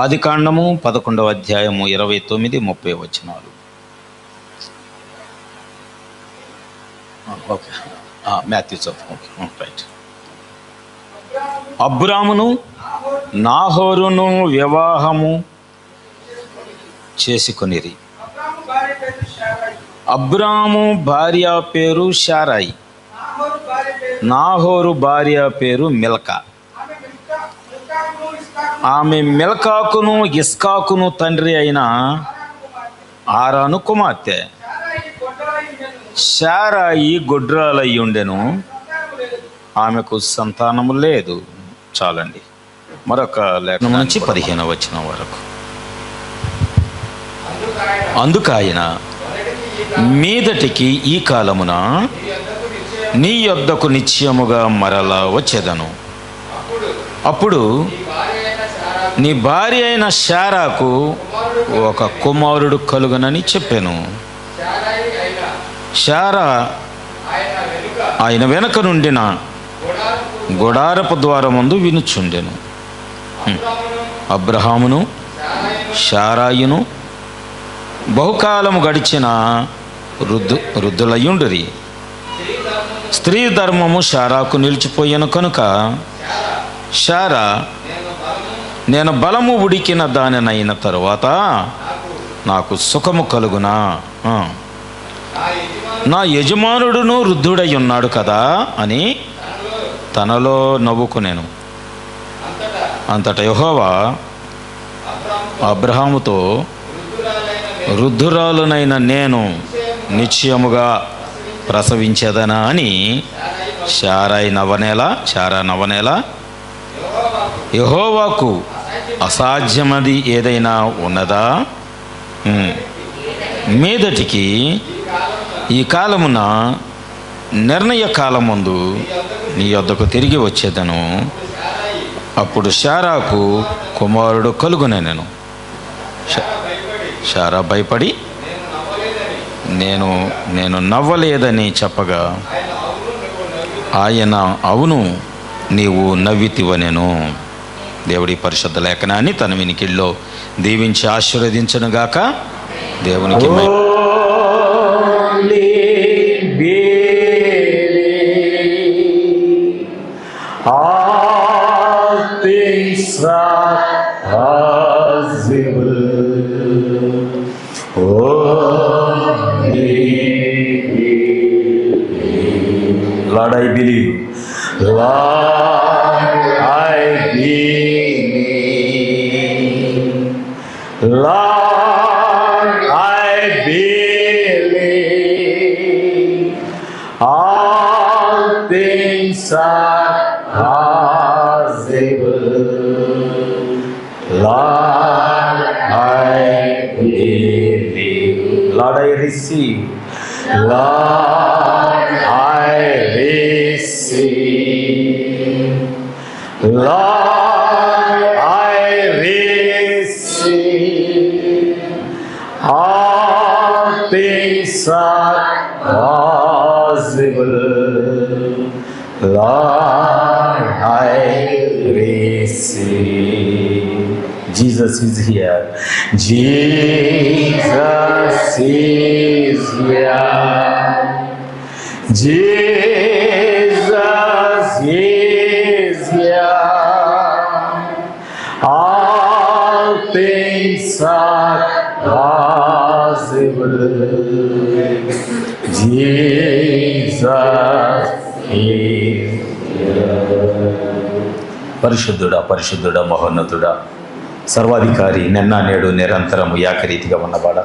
ఆదికాండము 11వ అధ్యాయము 29-30 వచనాలు. Okay, Matthew right. అబ్రామును నాహోరును వివాహము చేసుకొనిరి. అబ్రాము భార్య పేరు శారాయి, నాహోరు భార్య పేరు మిల్కా. ఆమె మిల్కాకును ఇస్కాకును తండ్రి అయిన ఆరాను కుమార్తె. శారాయి గొడ్రాలయ్యుండెను, ఆమెకు సంతానము లేదు. చాలండి. మరొక లేఖనం నుంచి 15వ వచనం వరకు. అందుకాయన, మీదటికి ఈ కాలమున నీ యొద్దకు నిశ్చయముగా మరలా వచ్చేదను. అప్పుడు నీ భార్య అయిన శారాకు ఒక కుమారుడు కలుగునని చెప్పాను. శారా ఆయన వెనక నుండిన గుడారపు ద్వారమందు వినుచుండెను. అబ్రహామును శారాయును బహుకాలము గడిచిన వృద్ధులయ్యుండిరి. స్త్రీ ధర్మము శారాకు నిలిచిపోయాను కనుక శారా, నేను బలము ఉడికిన దానినైన తరువాత నాకు సుఖము కలుగునా, నా యజమానుడును వృద్ధుడై ఉన్నాడు కదా అని తనలో నవ్వుకునేను. అంతటా యెహోవా అబ్రహాముతో, వృద్ధురాలునైన నేను నిశ్చయముగా ప్రసవించేదనా అని శారా నవ్వనేలా, యెహోవాకు అసాధ్యమది ఏదైనా ఉన్నదా? మీదటికి ఈ కాలమున నిర్ణయ కాలమందు నీ యొద్దకు తిరిగి వచ్చేదను. అప్పుడు శారాకు కుమారుడు కలుగునెను. శారా భయపడి నేను నవ్వలేదని చెప్పగా ఆయన, అవును నీవు నవ్వితివనెను. దేవుడి పరిశుద్ధ లేఖనాన్ని తన వినికిడిలో దీవించి ఆశీర్వదించునుగాక. దేవునికి Lord, I believe. Lord, I believe. Lord, I believe. All things are possible. Lord, I believe. Lord, I receive. Lord, I receive. Lord, I receive. All things are possible. Lord, I receive. Jesus is here. Jesus is here. Jesus is here. All things are possible. Jesus is here. పరిశుద్ధుడా మహోన్నతుడా, సర్వాధికారి, నిన్న నేడు నిరంతరము ఏకరీతిగా ఉన్నవాడ,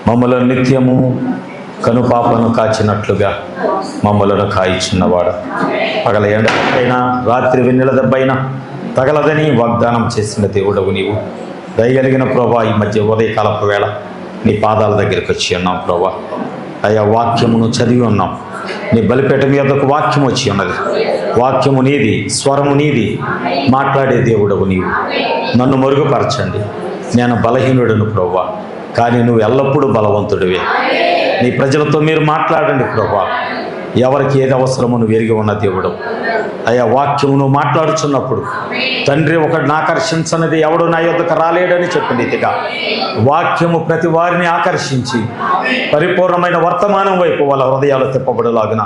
మమ్మలను నిత్యము కనుపాపను కాచినట్లుగా మమ్మలను కాయిచున్నవాడ, పగల ఎండపైనా రాత్రి వెన్నెల దెబ్బైనా తగలదని వాగ్దానం చేసిన దేవుడవు నీవు. దయగలిగిన ప్రభా, ఈ మధ్య ఉదయకాలపు వేళ నీ పాదాల దగ్గరికి వచ్చి ఉన్నాం ప్రభా. అయా వాక్యమును చదివి ఉన్నాం. నీ బలిపేట మీదకు వాక్యం వచ్చి ఉన్నది. వాక్యము నీది, స్వరము నీది, మాట్లాడే దేవుడవు నీవు. నన్ను మరుగుపరచండి. నేను బలహీనుడను ప్రభువా, కానీ నువ్వు ఎల్లప్పుడూ బలవంతుడివే. నీ ప్రజలతో మీరు మాట్లాడండి ప్రభువా. ఎవరికి ఏది అవసరమో నువ్వు ఎరిగి ఉన్న దేవుడు. అయ్యా, వాక్యము నువ్వు మాట్లాడుచున్నప్పుడు తండ్రి, ఒకడిని ఆకర్షించనిది ఎవడు నా యొద్దకు రాలేడని చెప్పిన రీతిగా వాక్యము ప్రతి వారిని ఆకర్షించి పరిపూర్ణమైన వర్తమానం వైపు వాళ్ళ హృదయాలు తిప్పబడులాగున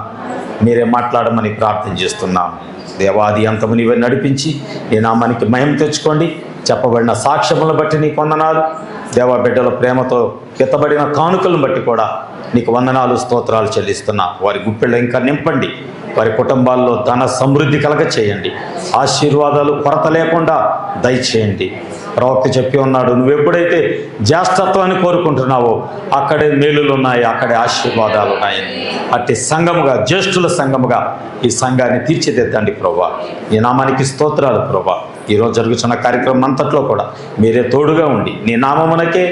మీరే మాట్లాడమని ప్రార్థన చేస్తున్నాం. దేవాది అంతము నీవే నడిపించి ఈ నామానికి మహిమ తెచ్చుకోండి. చెప్పబడిన సాక్ష్యములను బట్టి నీకు వందనాలు. దేవా, బిడ్డల ప్రేమతో ఎత్తబడిన కానుకలను బట్టి కూడా నీకు వందనాలు, స్తోత్రాలు చెల్లిస్తున్నా. వారి గుప్పెళ్ళు ఇంకా నింపండి. వారి కుటుంబాల్లో ధన సమృద్ధి కలగ చేయండి. ఆశీర్వాదాలు కొరత లేకుండా దయచేయండి. ప్రవక్త చెప్పి ఉన్నాడు, నువ్వు ఎప్పుడైతే జ్యేష్ఠత్వాన్ని కోరుకుంటున్నావో అక్కడే మేలులు ఉన్నాయి, అక్కడే ఆశీర్వాదాలు ఉన్నాయి. అట్టి సంఘముగా, జ్యేష్ఠుల సంఘముగా ఈ సంఘాన్ని తీర్చిదిద్దండి ప్రభువా. ఈ నామానికి స్తోత్రాలు ప్రభువా. ఈరోజు జరుగుతున్న కార్యక్రమం అంతట్లో కూడా మీరే తోడుగా ఉండి నీ నామమునకే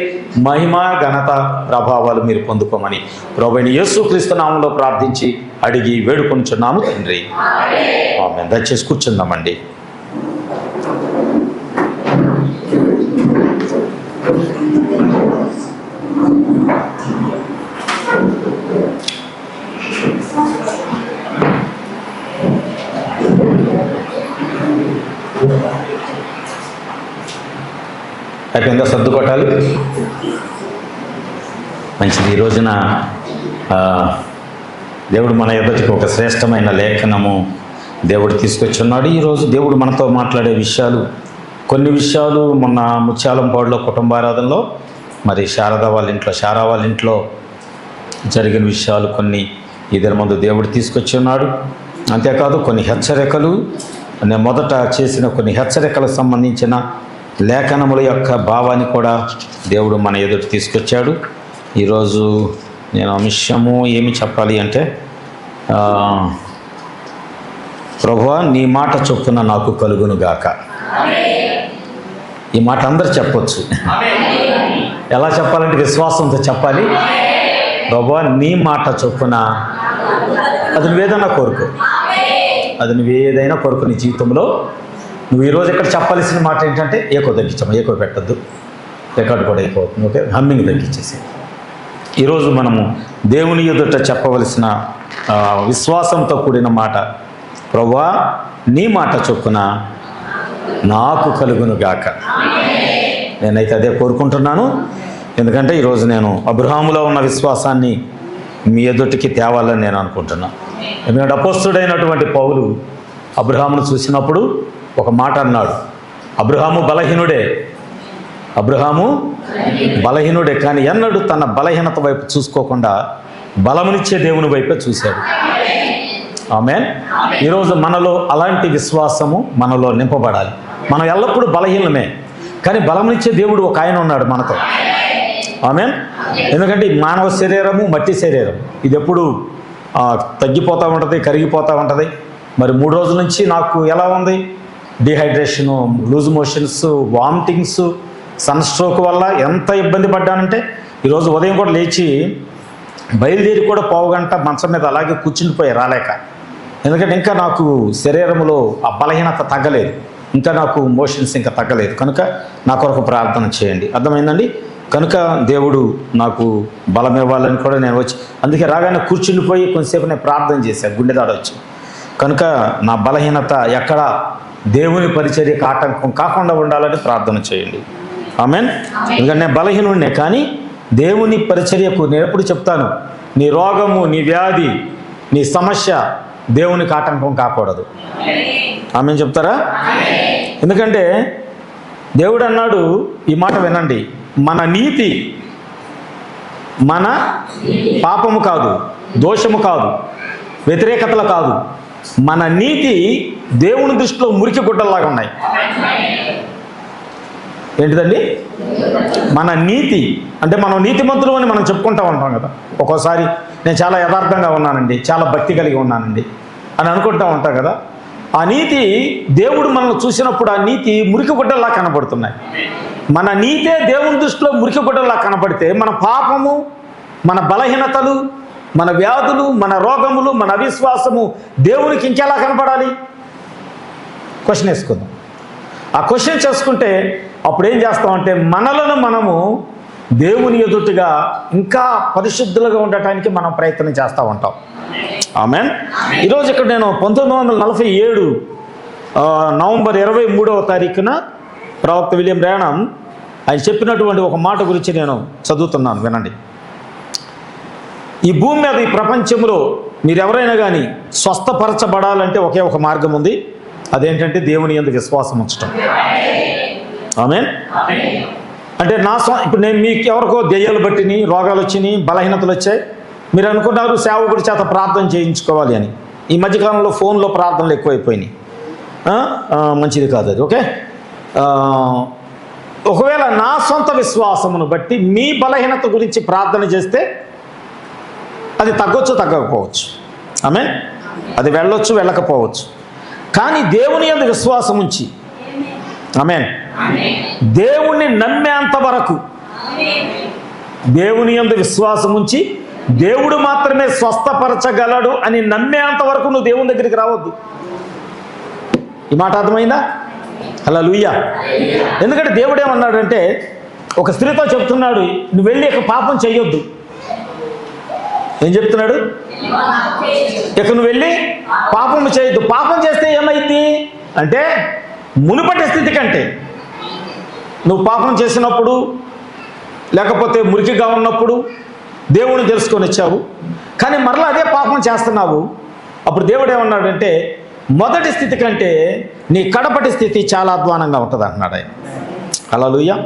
మహిమ, ఘనత, ప్రభావాలు మీరు పొందుకోమని ప్రభువైన యేసుక్రీస్తు నామంలో ప్రార్థించి అడిగి వేడుకొనుచున్నాము తండ్రి. ఆమేన్. దయచేసి కూర్చుందామండి. అయిపోయిందా? సర్దు కొట్టాలి. మంచిది. ఈ రోజున దేవుడు మన ఎదుటికి ఒక శ్రేష్టమైన లేఖనము దేవుడు తీసుకొచ్చున్నాడు. ఈరోజు దేవుడు మనతో మాట్లాడే విషయాలు, కొన్ని విషయాలు మొన్న ముత్యాలంపాడులో కుటుంబారాధనలో మరి శారదా వాళ్ళ ఇంట్లో జరిగిన విషయాలు కొన్ని ఇద్దరి ముందు దేవుడు తీసుకొచ్చి ఉన్నాడు. అంతేకాదు కొన్ని హెచ్చరికలు, నేను మొదట చేసిన కొన్ని హెచ్చరికలకు సంబంధించిన లేఖనముల యొక్క భావాన్ని కూడా దేవుడు మన ఎదుటి తీసుకొచ్చాడు. ఈరోజు నేను అంశము ఏమి చెప్పాలి అంటే, ప్రభువా నీ మాట చొప్పున నాకు కలుగును గాక. ఈ మాట అందరు చెప్పొచ్చు. ఎలా చెప్పాలంటే విశ్వాసంతో చెప్పాలి. ప్రభువా నీ మాట చొప్పున, అది నువ్వేదైనా కోరుకో, అది నువ్వేదైనా కోరుకో నీ జీవితంలో. నువ్వు ఈరోజు ఇక్కడ చెప్పాల్సిన మాట ఏంటంటే, ఏకో తగ్గించమ్మా, ఏకో పెట్టద్దు, రికార్డు కూడా అయిపోతుంది. ఓకే, హమ్మింగ్ తగ్గించేసి. ఈరోజు మనము దేవుని ఎదుట చెప్పవలసిన విశ్వాసంతో కూడిన మాట, ప్రభువా నీ మాట చొప్పున నాకు కలుగును గాక. నేనైతే అదే కోరుకుంటున్నాను. ఎందుకంటే ఈరోజు నేను అబ్రహాములో ఉన్న విశ్వాసాన్ని మీ ఎదుటికి తేవాలని నేను అనుకుంటున్నాను. ఎందుకంటే అపోస్తుడైనటువంటి పౌలు అబ్రహామును చూసినప్పుడు ఒక మాట అన్నాడు, అబ్రహాము బలహీనుడే కానీ ఎన్నడూ తన బలహీనత వైపు చూసుకోకుండా బలమునిచ్చే దేవుని వైపే చూశాడు. ఆమేన్. ఈరోజు మనలో అలాంటి విశ్వాసము మనలో నింపబడాలి. మనం ఎల్లప్పుడూ బలహీనమే, కానీ బలమునిచ్చే దేవుడు ఒక ఆయన ఉన్నాడు మనతో. ఆమేన్. ఎందుకంటే మానవ శరీరము మట్టి శరీరం, ఇది ఎప్పుడు తగ్గిపోతూ ఉంటుంది, కరిగిపోతూ ఉంటుంది. మరి 3 రోజుల నుంచి నాకు ఎలా ఉంది, dehydration, loose motions, vomitings, sun stroke వల్ల ఎంత ఇబ్బంది పడ్డానంటే ఈరోజు ఉదయం కూడా లేచి బయలుదేరి కూడా పావుగంట మంచం మీద అలాగే కూర్చుండిపోయి రాలేక. ఎందుకంటే ఇంకా నాకు శరీరంలో ఆ బలహీనత తగ్గలేదు, ఇంకా నాకు మోషన్స్ ఇంకా తగ్గలేదు. కనుక నా కొరకు ప్రార్థన చేయండి. అర్థమైందండి? కనుక దేవుడు నాకు బలం ఇవ్వాలని కూడా నేను వచ్చి, అందుకే రాగానే కూర్చుండిపోయి కొంతసేపు నేను ప్రార్థన చేశాను, గుండెదాడ వచ్చి. కనుక నా బలహీనత ఎక్కడ దేవుని పరిచర్యకు ఆటంకం కాకుండా ఉండాలని ప్రార్థన చేయండి. ఆమేన్. ఎందుకంటే నేను బలహీనుడినే, కానీ దేవుని పరిచర్యకు నేను ఎప్పుడు చెప్తాను, నీ రోగము, నీ వ్యాధి, నీ సమస్య దేవునికి ఆటంకం కాకూడదు. ఆమేన్ చెప్తారా? ఎందుకంటే దేవుడు అన్నాడు, ఈ మాట వినండి, మన నీతి మన పాపము కాదు, దోషము కాదు, వ్యతిరేకతలు కాదు, మన నీతి దేవుని దృష్టిలో మురికి గుడ్డల్లాగా ఉన్నాయి. ఏంటిదండి? మన నీతి అంటే మనం నీతిమంతులు అని మనం చెప్పుకుంటూ ఉంటాం కదా. ఒక్కోసారి నేను చాలా యథార్థంగా ఉన్నానండి, చాలా భక్తి కలిగి ఉన్నానండి అని అనుకుంటూ ఉంటాం కదా. ఆ నీతి దేవుడు మనల్ని చూసినప్పుడు ఆ నీతి మురికి గుడ్డల్లా కనబడుతున్నాయి. మన నీతే దేవుని దృష్టిలో మురికి గుడ్డల్లా కనబడితే మన పాపము, మన బలహీనతలు, మన వ్యాధులు, మన రోగములు, మన అవిశ్వాసము దేవునికి ఇంకెలా కనపడాలి? క్వశ్చన్ వేసుకుందాం. ఆ క్వశ్చన్ చేసుకుంటే అప్పుడు ఏం చేస్తామంటే మనలను మనము దేవుని ఎదుటిగా ఇంకా పరిశుద్ధులుగా ఉండటానికి మనం ప్రయత్నం చేస్తూ ఉంటాం. ఆమెన్. ఈరోజు ఇక్కడ నేను 1947 నవంబర్ 23వ తారీఖున ప్రవక్త విలియం బ్రానమ్ ఆయన చెప్పినటువంటి ఒక మాట గురించి నేను చదువుతున్నాను, వినండి. ఈ భూమి మీద, ఈ ప్రపంచంలో మీరు ఎవరైనా కానీ స్వస్థపరచబడాలంటే ఒకే ఒక మార్గం ఉంది. అదేంటంటే దేవుని యందు విశ్వాసం ఉంచటం. ఆమేన్. అంటే ఇప్పుడు నేను మీకు ఎవరికో దెయ్యాలు బట్టిని, రోగాలు వచ్చినాయి, బలహీనతలు వచ్చాయి, మీరు అనుకున్నారు సేవకుడి చేత ప్రార్థన చేయించుకోవాలి అని. ఈ మధ్యకాలంలో ఫోన్లో ప్రార్థనలు ఎక్కువైపోయినాయి. మంచిది కాదు అది. ఓకే, ఒకవేళ నా సొంత విశ్వాసమును బట్టి మీ బలహీనత గురించి ప్రార్థన చేస్తే అది తగ్గొచ్చు, తగ్గకపోవచ్చు. ఆమేన్. అది వెళ్ళొచ్చు, వెళ్ళకపోవచ్చు. కానీ దేవుని యందు విశ్వాసం ఉంచి, ఆమేన్, దేవుణ్ణి నమ్మేంత వరకు, దేవుని యందు విశ్వాసం ఉంచి దేవుడు మాత్రమే స్వస్థపరచగలడు అని నమ్మేంత వరకు నువ్వు దేవుని దగ్గరికి రావద్దు. ఈ మాట అర్థమైందా? హల్లెలూయా. ఎందుకంటే దేవుడు ఏమన్నాడంటే, ఒక స్త్రీతో చెప్తున్నాడు, నువ్వు వెళ్ళి ఇక పాపం చెయ్యొద్దు. ఏం చెప్తున్నాడు? ఇక నువ్వు వెళ్ళి పాపం చేయొద్దు. పాపం చేస్తే ఏమైంది అంటే, మునుపటి స్థితి కంటే నువ్వు పాపం చేసినప్పుడు, లేకపోతే మురికిగా ఉన్నప్పుడు దేవుడిని తెలుసుకొని వచ్చావు, కానీ మరలా అదే పాపం చేస్తున్నావు. అప్పుడు దేవుడు ఏమన్నాడంటే, మొదటి స్థితి కంటే నీ కడపటి స్థితి చాలా అధ్వానంగా ఉంటుంది అంటున్నాడు ఆయన. హల్లెలూయా.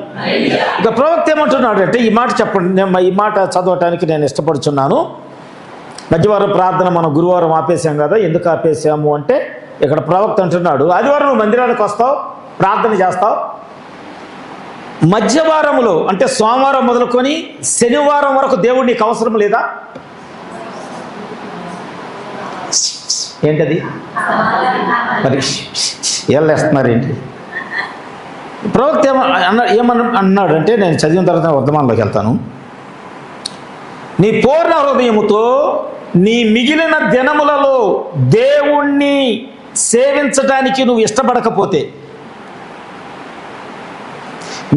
ఇక ప్రవక్త ఏమంటున్నాడు అంటే, ఈ మాట చెప్పండి, నేను ఈ మాట చదవటానికి నేను ఇష్టపడుచున్నాను. మధ్యవారం ప్రార్థన మనం గురువారం ఆపేసాం కదా, ఎందుకు ఆపేసాము అంటే, ఇక్కడ ప్రవక్త అంటున్నాడు, ఆదివారం నువ్వు మందిరానికి వస్తావు, ప్రార్థన చేస్తావు, మధ్యవారములో అంటే సోమవారం మొదలుకొని శనివారం వరకు దేవుడు నీకు అవసరం లేదా? ఏంటది? మరి ఏళ్ళేస్తున్నారు ఏంటి? ప్రవక్త ఏమన్నాడు అంటే, నేను చదివిన తర్వాత వర్ధమానంలోకి వెళ్తాను. నీ పూర్ణ హృదయముతో నీ మిగిలిన దినములలో దేవుణ్ణి సేవించడానికి నువ్వు ఇష్టపడకపోతే,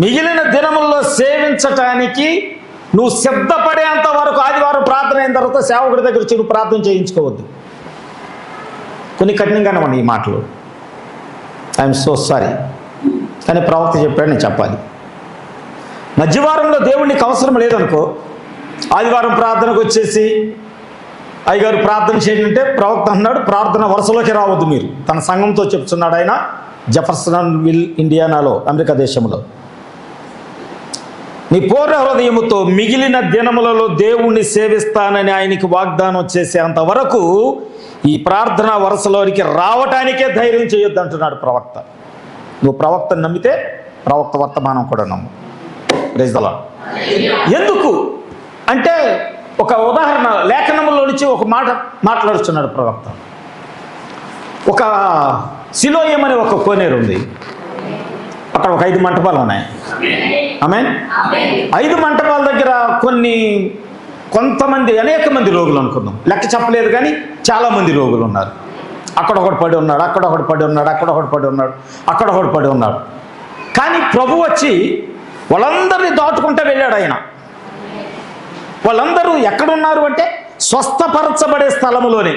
మిగిలిన దినముల్లో సేవించటానికి నువ్వు సిద్ధపడేంత వరకు ఆదివారం ప్రార్థన అయిన తర్వాత సేవకుడి దగ్గర వచ్చి నువ్వు ప్రార్థన చేయించుకోవద్దు. కొన్ని కఠినంగానే ఉన్నాయి ఈ మాటలు. ఐఎమ్ సో సారీ, కానీ ప్రవక్త చెప్పాడు, నేను చెప్పాలి. మధ్యవారంలో దేవుడికి అవసరం లేదనుకో, ఆదివారం ప్రార్థనకు వచ్చేసి అయ్యగారు ప్రార్థన చేయంటే ప్రవక్త అన్నాడు, ప్రార్థన వరుసలోకి రావద్దు మీరు. తన సంఘంతో చెప్తున్నాడు ఆయన, జెఫర్సన్విల్ ఇండియానాలో, అమెరికా దేశంలో. నీ పూర్ణ హృదయముతో మిగిలిన దినములలో దేవుణ్ణి సేవిస్తానని ఆయనకి వాగ్దానం చేసేంత వరకు ఈ ప్రార్థన వరుసలోనికి రావటానికే ధైర్యం చేయొద్దు అంటున్నాడు ప్రవక్త. నువ్వు ప్రవక్తను నమ్మితే ప్రవక్త వర్తమానం కూడా నమ్ము. Praise the Lord. ఎందుకు అంటే, ఒక ఉదాహరణ లేఖనములో నుంచి ఒక మాట మాట్లాడుతున్నాడు ప్రవక్త. ఒక సిలోయం అనే ఒక కోనేరు ఉంది, అక్కడ ఒక 5 మంటపాలు ఉన్నాయి. ఆమేన్. 5 మంటపాల దగ్గర కొంతమంది అనేక మంది రోగులు అనుకుందాం, లెక్క చెప్పలేదు కానీ చాలా మంది రోగులు ఉన్నారు. అక్కడ ఒకటి పడి ఉన్నాడు, అక్కడ ఒకటి పడి ఉన్నాడు, అక్కడ ఒకటి పడి ఉన్నాడు, అక్కడ ఒకటి పడి ఉన్నాడు. కానీ ప్రభు వచ్చి వాళ్ళందరినీ దాటుకుంటూ వెళ్ళాడు ఆయన. వాళ్ళందరూ ఎక్కడున్నారు అంటే స్వస్థపరచబడే స్థలములోనే,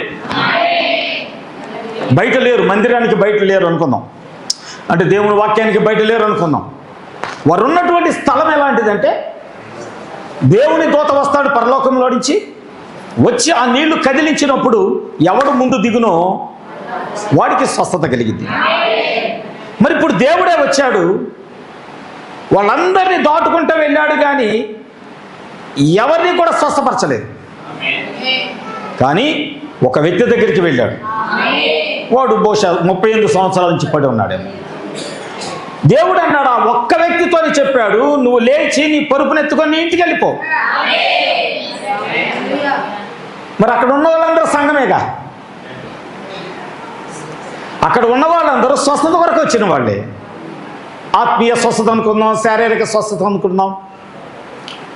బయట లేరు. మందిరానికి బయట లేరు అనుకుందాం, అంటే దేవుని వాక్యానికి బయట లేరు అనుకుందాం. వారు ఉన్నటువంటి స్థలం ఎలాంటిదంటే, దేవుని దూత వస్తాడు పరలోకంలో నుంచి, వచ్చి ఆ నీళ్లు కదిలించినప్పుడు ఎవడు ముందు దిగునో వాడికి స్వస్థత కలిగింది. మరి ఇప్పుడు దేవుడే వచ్చాడు, వాళ్ళందరినీ దాటుకుంటూ వెళ్ళాడు, కానీ ఎవరిని కూడా స్వస్థపరచలేదు. కానీ ఒక వ్యక్తి దగ్గరికి వెళ్ళాడు, వాడు బహుశా 38 సంవత్సరాల నుంచి పడి ఉన్నాడేమో. దేవుడు అన్నాడు, ఆ ఒక్క వ్యక్తితోనే చెప్పాడు, నువ్వు లేచి నీ పరుపునెత్తుకొని నీ ఇంటికి వెళ్ళిపో. మరి అక్కడ ఉన్న వాళ్ళందరూ సంఘమేగా, అక్కడ ఉన్న వాళ్ళందరూ స్వస్థత వరకు వచ్చిన వాళ్ళే. ఆత్మీయ స్వస్థత అనుకుందాం, శారీరక స్వస్థత అనుకుందాం.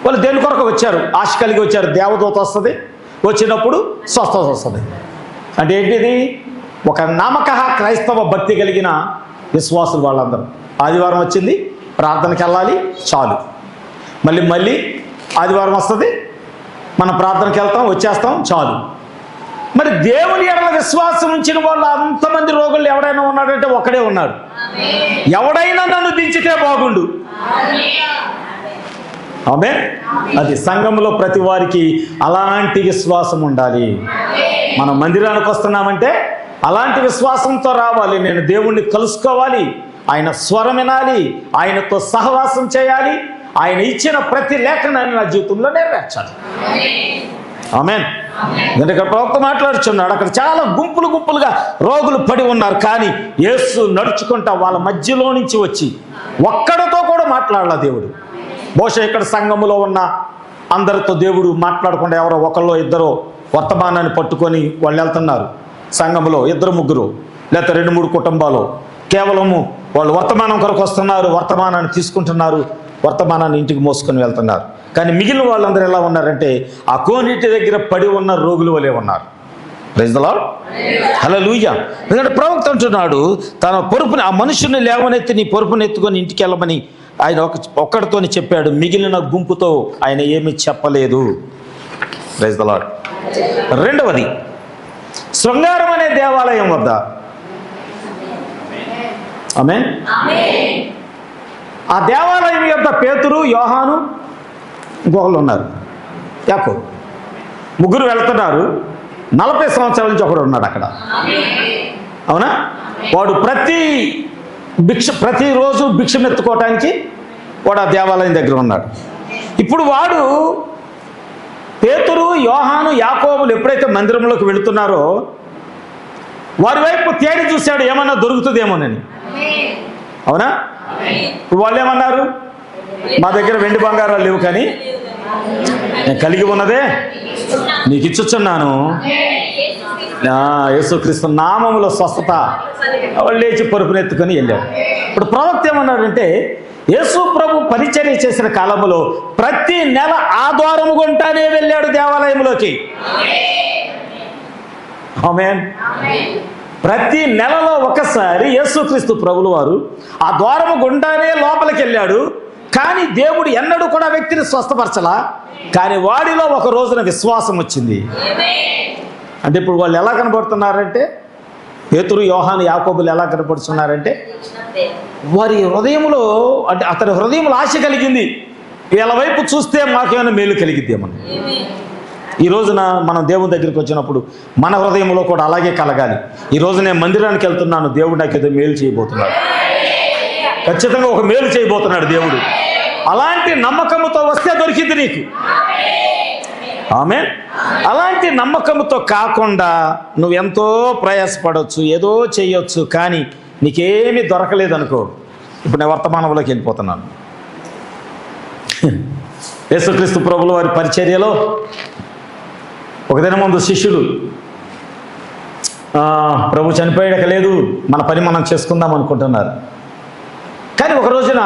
వాళ్ళు దేని కొరకు వచ్చారు? ఆశ కలిగి వచ్చారు. దేవదూత వస్తుంది, వచ్చినప్పుడు స్వస్థత వస్తుంది. అంటే ఏంటిది? ఒక నమ్మక క్రైస్తవ భక్తి కలిగిన విశ్వాసులు వాళ్ళందరూ. ఆదివారం వచ్చింది, ప్రార్థనకి వెళ్ళాలి, చాలు. మళ్ళీ ఆదివారం వస్తుంది, మనం ప్రార్థనకి వెళ్తాం, వచ్చేస్తాం, చాలు. మరి దేవుని ఎడల విశ్వాసం ఉంచిన వాళ్ళు అంతమంది రోగులు ఎవడైనా ఉన్నాడంటే ఒకడే ఉన్నాడు. ఎవడైనా నన్ను దించితే బాగుండు. ఆమేన్. అది సంఘంలో ప్రతి వారికి అలాంటి విశ్వాసం ఉండాలి. మనం మందిరానికి వస్తున్నామంటే అలాంటి విశ్వాసంతో రావాలి. నేను దేవుణ్ణి కలుసుకోవాలి, ఆయన స్వరం వినాలి, ఆయనతో సహవాసం చేయాలి, ఆయన ఇచ్చిన ప్రతి లేఖనాన్ని నా జీవితంలో నెరవేర్చాలి. ఆమేన్. ఎందుకంటే ప్రవక్త మాట్లాడుచున్నాడు, అక్కడ చాలా గుంపులు గుంపులుగా రోగులు పడి ఉన్నారు. కానీ యేసు నడుచుకుంటా వాళ్ళ మధ్యలో నుంచి వచ్చి ఒక్కడితో కూడా మాట్లాడాల దేవుడు. బహుశా ఇక్కడ సంఘములో ఉన్న అందరితో దేవుడు మాట్లాడకుండా ఎవరో ఒకళ్ళో ఇద్దరో వర్తమానాన్ని పట్టుకొని వాళ్ళు వెళ్తున్నారు. సంఘములో ఇద్దరు ముగ్గురు లేకపోతే 2-3 కుటుంబాలు కేవలము వాళ్ళు వర్తమానం కొరకు వస్తున్నారు, వర్తమానాన్ని తీసుకుంటున్నారు, వర్తమానాన్ని ఇంటికి మోసుకొని వెళ్తున్నారు. కానీ మిగిలిన వాళ్ళందరూ ఎలా ఉన్నారంటే ఆ కోనేటి దగ్గర పడి ఉన్న రోగుల వలె ఉన్నారు. Praise the lord. హల్లెలూయా. ఎందుకంటే ప్రవక్త అంటున్నాడు, తన పొరుపుని ఆ మనుషుని లేవనెత్తి నీ పొరుపుని ఎత్తుకొని ఇంటికి వెళ్ళమని ఆయన ఒక్కడితోని చెప్పాడు. మిగిలిన గుంపుతో ఆయన ఏమీ చెప్పలేదు. Praise the Lord. రెండవది, శృంగారం అనే దేవాలయం వద్ద ఆమేన్, ఆ దేవాలయం యొక్క పేతురు, యోహాను, ఇంకొకళ్ళు ఉన్నారు, యాకోబు, ముగ్గురు వెళ్తున్నారు. 40 సంవత్సరాల నుంచి ఒకడు ఉన్నాడు అక్కడ. అవునా? వాడు ప్రతిరోజు భిక్షం ఎత్తుకోవటానికి వాడు ఆ దేవాలయం దగ్గర ఉన్నాడు. ఇప్పుడు వాడు పేతురు, యోహాను, యాకోబులు ఎప్పుడైతే మందిరంలోకి వెళుతున్నారో వారి వైపు తేరి చూశాడు, ఏమన్నా దొరుకుతుందేమోనని. అవునా? ఇప్పుడు వాళ్ళు ఏమన్నారు, మా దగ్గర వెండి బంగారాలు లేవు, కానీ నేను కలిగి ఉన్నదే నీకు ఇచ్చుచున్నాను, యేసుక్రీస్తు నామములో స్వస్థత. వాళ్ళు లేచి పరుపునెత్తుకొని వెళ్ళాడు. ఇప్పుడు ప్రవక్త ఏమన్నాడంటే, యేసు ప్రభు పరిచర్య చేసిన కాలంలో ప్రతి నెల ఆ ద్వారము గుంటానే వెళ్ళాడు దేవాలయంలోకి. ఆమేన్. ప్రతి నెలలో ఒకసారి యేసుక్రీస్తు ప్రభులు వారు ఆ ద్వారము గుండానే లోపలికి వెళ్ళాడు. కానీ దేవుడు ఎన్నడూ కూడా వ్యక్తిని స్వస్థపరచలా. కానీ వాడిలో ఒక రోజున విశ్వాసం వచ్చింది. అంటే ఇప్పుడు వాళ్ళు ఎలా కనబడుతున్నారంటే, పేతురు, యోహాను, యాకోబులు ఎలా కనబడుతున్నారంటే, వారి హృదయంలో అంటే అతని హృదయంలో ఆశ కలిగింది, వీళ్ళ వైపు చూస్తే మాకేమైనా మేలు కలిగిద్దేమని. ఈ రోజున మనం దేవుని దగ్గరికి వచ్చినప్పుడు మన హృదయంలో కూడా అలాగే కలగాలి. ఈ రోజు నేను మందిరానికి వెళ్తున్నాను, దేవుడు నాకు ఏదో మేలు చేయబోతున్నాడు, ఖచ్చితంగా ఒక మేలు చేయబోతున్నాడు దేవుడు. అలాంటి నమ్మకంతో వస్తే దొరికింది నీకు. ఆమేన్. అలాంటి నమ్మకంతో కాకుండా నువ్వెంతో ప్రయాసపడవచ్చు, ఏదో చేయొచ్చు, కానీ నీకేమీ దొరకలేదు అనుకో. ఇప్పుడు నేను వర్తమానంలోకి వెళ్ళిపోతున్నాను. యేసుక్రీస్తు ప్రభుల వారి పరిచర్యలో ఒక దినం ముందు శిష్యులు ప్రభు చనిపోయాక లేదు, మన పని మనం చేసుకుందాం అనుకుంటున్నారు. కానీ ఒక రోజున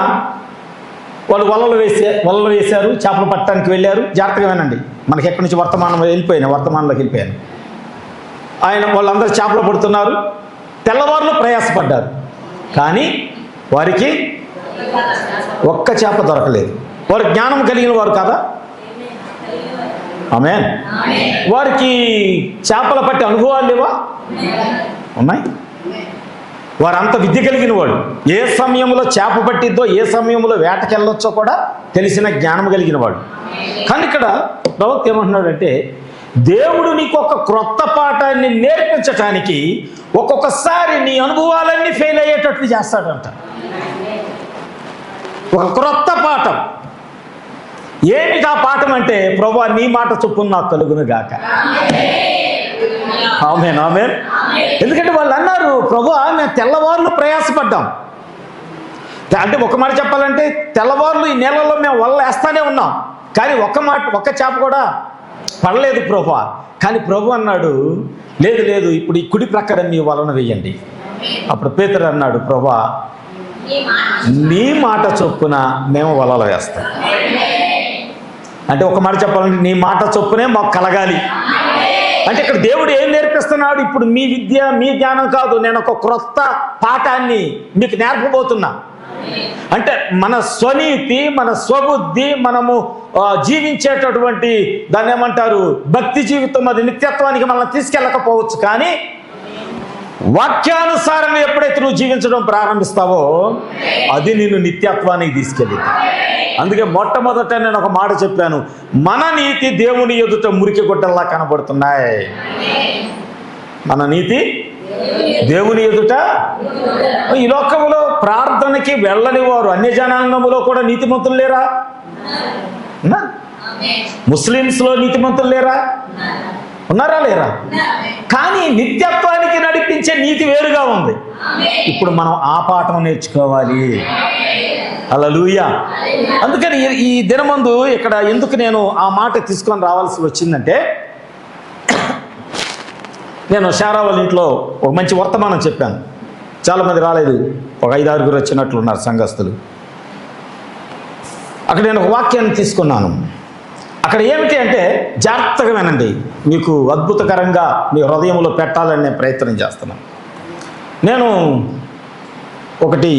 వాళ్ళు వలలు వేశారు, చేపలు పట్టడానికి వెళ్ళారు. జాగ్రత్తగా వినండి, మనకి ఎక్కడి నుంచి వర్తమానంలోకి వెళ్ళిపోయాను. వాళ్ళందరూ చేపలు పడుతున్నారు, తెల్లవారులు ప్రయాసపడ్డారు, కానీ వారికి ఒక్క చేప దొరకలేదు. వారు జ్ఞానం కలిగిన వారు కదా. ఆమేన్. వారికి చేపల పట్టి అనుభవాలు లేవా? ఉన్నాయి. వారంత విద్య కలిగిన వాడు. ఏ సమయంలో చేప పట్టిద్దో, ఏ సమయంలో వేటకెళ్ళొచ్చో కూడా తెలిసిన జ్ఞానం కలిగిన వాడు. కానీ ఇక్కడ ప్రవక్త ఏమంటున్నాడంటే, దేవుడు నీకు ఒక క్రొత్త పాఠాన్ని నేర్పించటానికి ఒక్కొక్కసారి నీ అనుభవాలన్నీ ఫెయిల్ అయ్యేటట్లు చేస్తాడంట. ఒక క్రొత్త పాఠం. ఏమిటి ఆ పాఠం అంటే, ప్రభువా నీ మాట చొప్పున నాకు కలుగును గాక. ఆమేన్, ఆమేన్. ఎందుకంటే వాళ్ళు అన్నారు, ప్రభువా మేము తెల్లవారులు ప్రయాసపడ్డాం. అంటే ఒక మాట చెప్పాలంటే, తెల్లవారులు ఈ నెలలో మేము వల్ల వేస్తానే ఉన్నాం, కానీ ఒక్క చేప కూడా పడలేదు ప్రభువా. కానీ ప్రభు అన్నాడు, లేదు లేదు, ఇప్పుడు ఈ కుడి ప్రక్కన మీ వలన వేయండి. అప్పుడు పేతురు అన్నాడు, ప్రభువా నీ మాట చొప్పున మేము వలలు వేస్తాం. అంటే ఒక మాట చెప్పాలంటే, నీ మాట చొప్పునే మాకు కలగాలి. అంటే ఇక్కడ దేవుడు ఏం నేర్పిస్తున్నాడు? ఇప్పుడు మీ విద్య, మీ జ్ఞానం కాదు, నేను ఒక క్రొత్త పాఠాన్ని మీకు నేర్పబోతున్నా. అంటే మన స్వనీతి, మన స్వబుద్ధి, మనము జీవించేటటువంటి దాన్ని ఏమంటారు భక్తి జీవితం, అది నిత్యత్వానికి మనల్ని తీసుకెళ్ళకపోవచ్చు. కానీ వాక్యానుసారంగా ఎప్పుడైతే నువ్వు జీవించడం ప్రారంభిస్తావో అది నిన్ను నిత్యత్వానికి తీసుకెళ్ళింది. అందుకే మొట్టమొదట నేను ఒక మాట చెప్పాను, మన నీతి దేవుని ఎదుట మురికి గుడ్డల్లా కనబడుతున్నాయి. మన నీతి దేవుని ఎదుట. ఈ లోకములో ప్రార్థనకి వెళ్ళని వారు అన్య జనాంగములో కూడా నీతిమంతులు లేరా? ముస్లిమ్స్లో నీతిమంతులు లేరా? ఉన్నారా లేరా? కానీ నిత్యత్వానికి నడిపించే నీతి వేరుగా ఉంది. ఇప్పుడు మనం ఆ పాఠం నేర్చుకోవాలి. హల్లెలూయా. అందుకని ఈ దినమందు ఇక్కడ ఎందుకు నేను ఆ మాట తీసుకొని రావాల్సి వచ్చిందంటే, నేను శారా వాళ్ళ ఇంట్లో ఒక మంచి వర్తమానం చెప్పాను. చాలామంది రాలేదు, ఒక 5-6 వచ్చినట్లున్నారు సంఘస్థులు. అక్కడ నేను ఒక వాక్యాన్ని తీసుకున్నాను. అక్కడ ఏమిటి అంటే, జాగ్రత్తగా వినండి, మీకు అద్భుతకరంగా మీ హృదయంలో పెట్టాలని నేను ప్రయత్నం చేస్తున్నాను. నేను 1,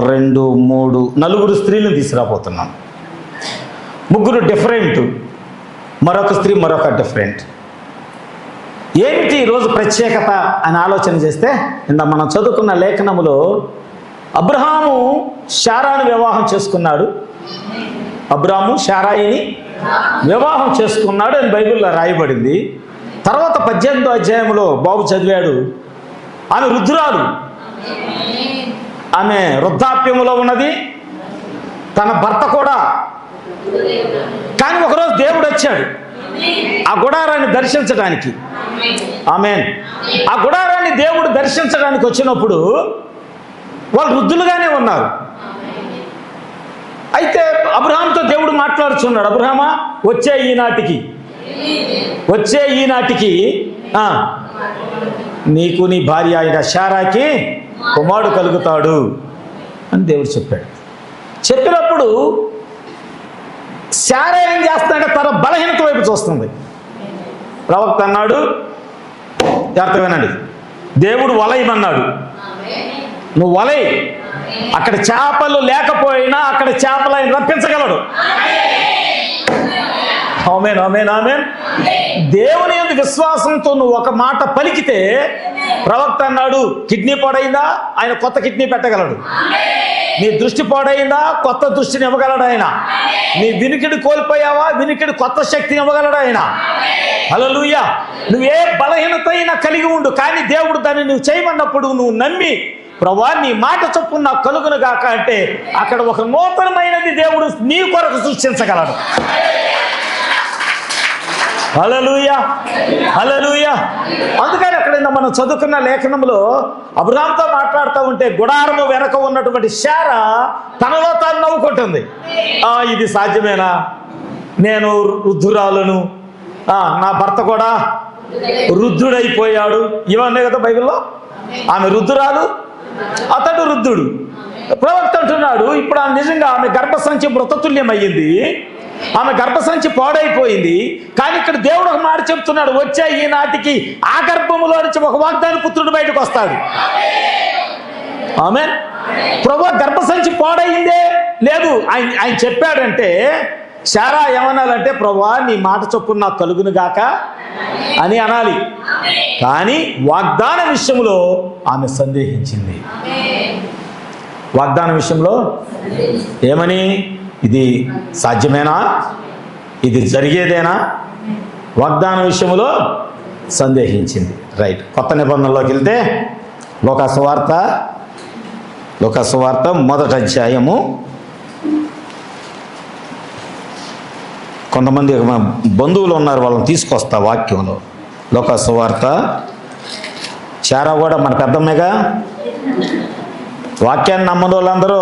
2, 3, 4 స్త్రీలను తీసుకురాబోతున్నాను. 3 డిఫరెంట్, మరొక స్త్రీ మరొక డిఫరెంట్. ఏమిటి ఈరోజు ప్రత్యేకత అని ఆలోచన చేస్తే, ఇంత మనం చదువుకున్న లేఖనములో అబ్రహాము శారాను వివాహం చేసుకున్నాడు. అబ్రాము శారాయిని వివాహం చేసుకున్నాడు అని బైబిల్లో రాయబడింది. తర్వాత 18వ అధ్యాయంలో బాబు చదివాడు, ఆమె వృద్ధురాలు, ఆమె వృద్ధాప్యములో ఉన్నది, తన భర్త కూడా. కానీ ఒకరోజు దేవుడు వచ్చాడు ఆ గుడారాన్ని దర్శించడానికి. ఆమేన్. ఆ గుడారాన్ని దేవుడు దర్శించడానికి వచ్చినప్పుడు వాళ్ళు వృద్ధులుగానే ఉన్నారు. అయితే అబ్రహాంతో దేవుడు మాట్లాడుచున్నాడు, అబ్రహామా వచ్చే ఈనాటికి నీకు నీ భార్య అయిన శారాకి కుమారుడు కలుగుతాడు అని దేవుడు చెప్పాడు. చెప్పినప్పుడు శారా ఏం చేస్తాడంటే తన బలహీనత వైపు చూస్తుంది. ప్రవక్త అన్నాడు, జాగ్రత్తగానండి, దేవుడు వలయమన్నాడు, నువ్వు వలై, అక్కడ చేపలు లేకపోయినా అక్కడ చేపలు ఆయన రప్పించగలడు. ఆమేన్, ఆమేన్, ఆమేన్. దేవుని యందు విశ్వాసంతో నువ్వు ఒక మాట పలికితే, ప్రవక్త అన్నాడు, కిడ్నీ పాడైందా, ఆయన కొత్త కిడ్నీ పెట్టగలడు. నీ దృష్టి పాడైందా, కొత్త దృష్టిని ఇవ్వగలడు ఆయన. నీ వినికిడి కోల్పోయావా, వినికిడి కొత్త శక్తిని ఇవ్వగలడు ఆయన. హల్లెలూయా. నువ్వే బలహీనత అయినా కలిగి ఉండు, కానీ దేవుడు దాన్ని నువ్వు చేయమన్నప్పుడు నువ్వు నమ్మి, ప్రభువా నీ మాట చొప్పున నాకు కలుగును గాక అంటే, అక్కడ ఒక నూతనమైనది దేవుడు నీ కొరకు సృష్టించగలడు. హల్లెలూయా, హల్లెలూయా. అందుకని అక్కడ మనం చదువుకున్న లేఖనంలో అబ్రహాంతో మాట్లాడుతూ ఉంటే గుడారము వెనక ఉన్నటువంటి శారా తనలో తాను నవ్వుకుంటుంది. ఇది సాధ్యమేనా, నేను వృద్ధురాలను, నా భర్త కూడా వృద్ధుడైపోయాడు, ఇవన్నీ కదా బైబిల్లో. ఆమె వృద్ధురాలు, అతడు వృద్ధుడు. ప్రవక్త అంటున్నాడు, ఇప్పుడు ఆమె నిజంగా ఆమె గర్భసంచి మృతతుల్యమయ్యింది, ఆమె గర్భసంచి పాడైపోయింది. కానీ ఇక్కడ దేవుడు ఒక మాట చెప్తున్నాడు, వచ్చే ఈనాటికి ఆ గర్భములో నుంచి ఒక వాగ్దాన పుత్రుడు బయటకు వస్తాడు. ఆమేన్. ప్రభువా గర్భసంచి పాడైందే లేదు, ఆయన చెప్పాడంటే శారా ఏమనాలంటే, ప్రభువా నీ మాట చొప్పున నాకు కలుగును గాక అని అనాలి. కానీ వాగ్దాన విషయంలో ఆమె సందేహించింది. వాగ్దాన విషయంలో ఏమని, ఇది సాధ్యమేనా, ఇది జరిగేదేనా, వాగ్దాన విషయంలో సందేహించింది. రైట్. కొత్త నిబంధనలోకి వెళ్తే లోకాసువార్త 1వ అధ్యాయము. కొంతమంది బంధువులు ఉన్నారు, వాళ్ళని తీసుకొస్తా వాక్యంలో. లోకాసువార్త. శారా కూడా మన పెద్దమ్మేగా, వాక్యాన్ని నమ్మని వాళ్ళందరూ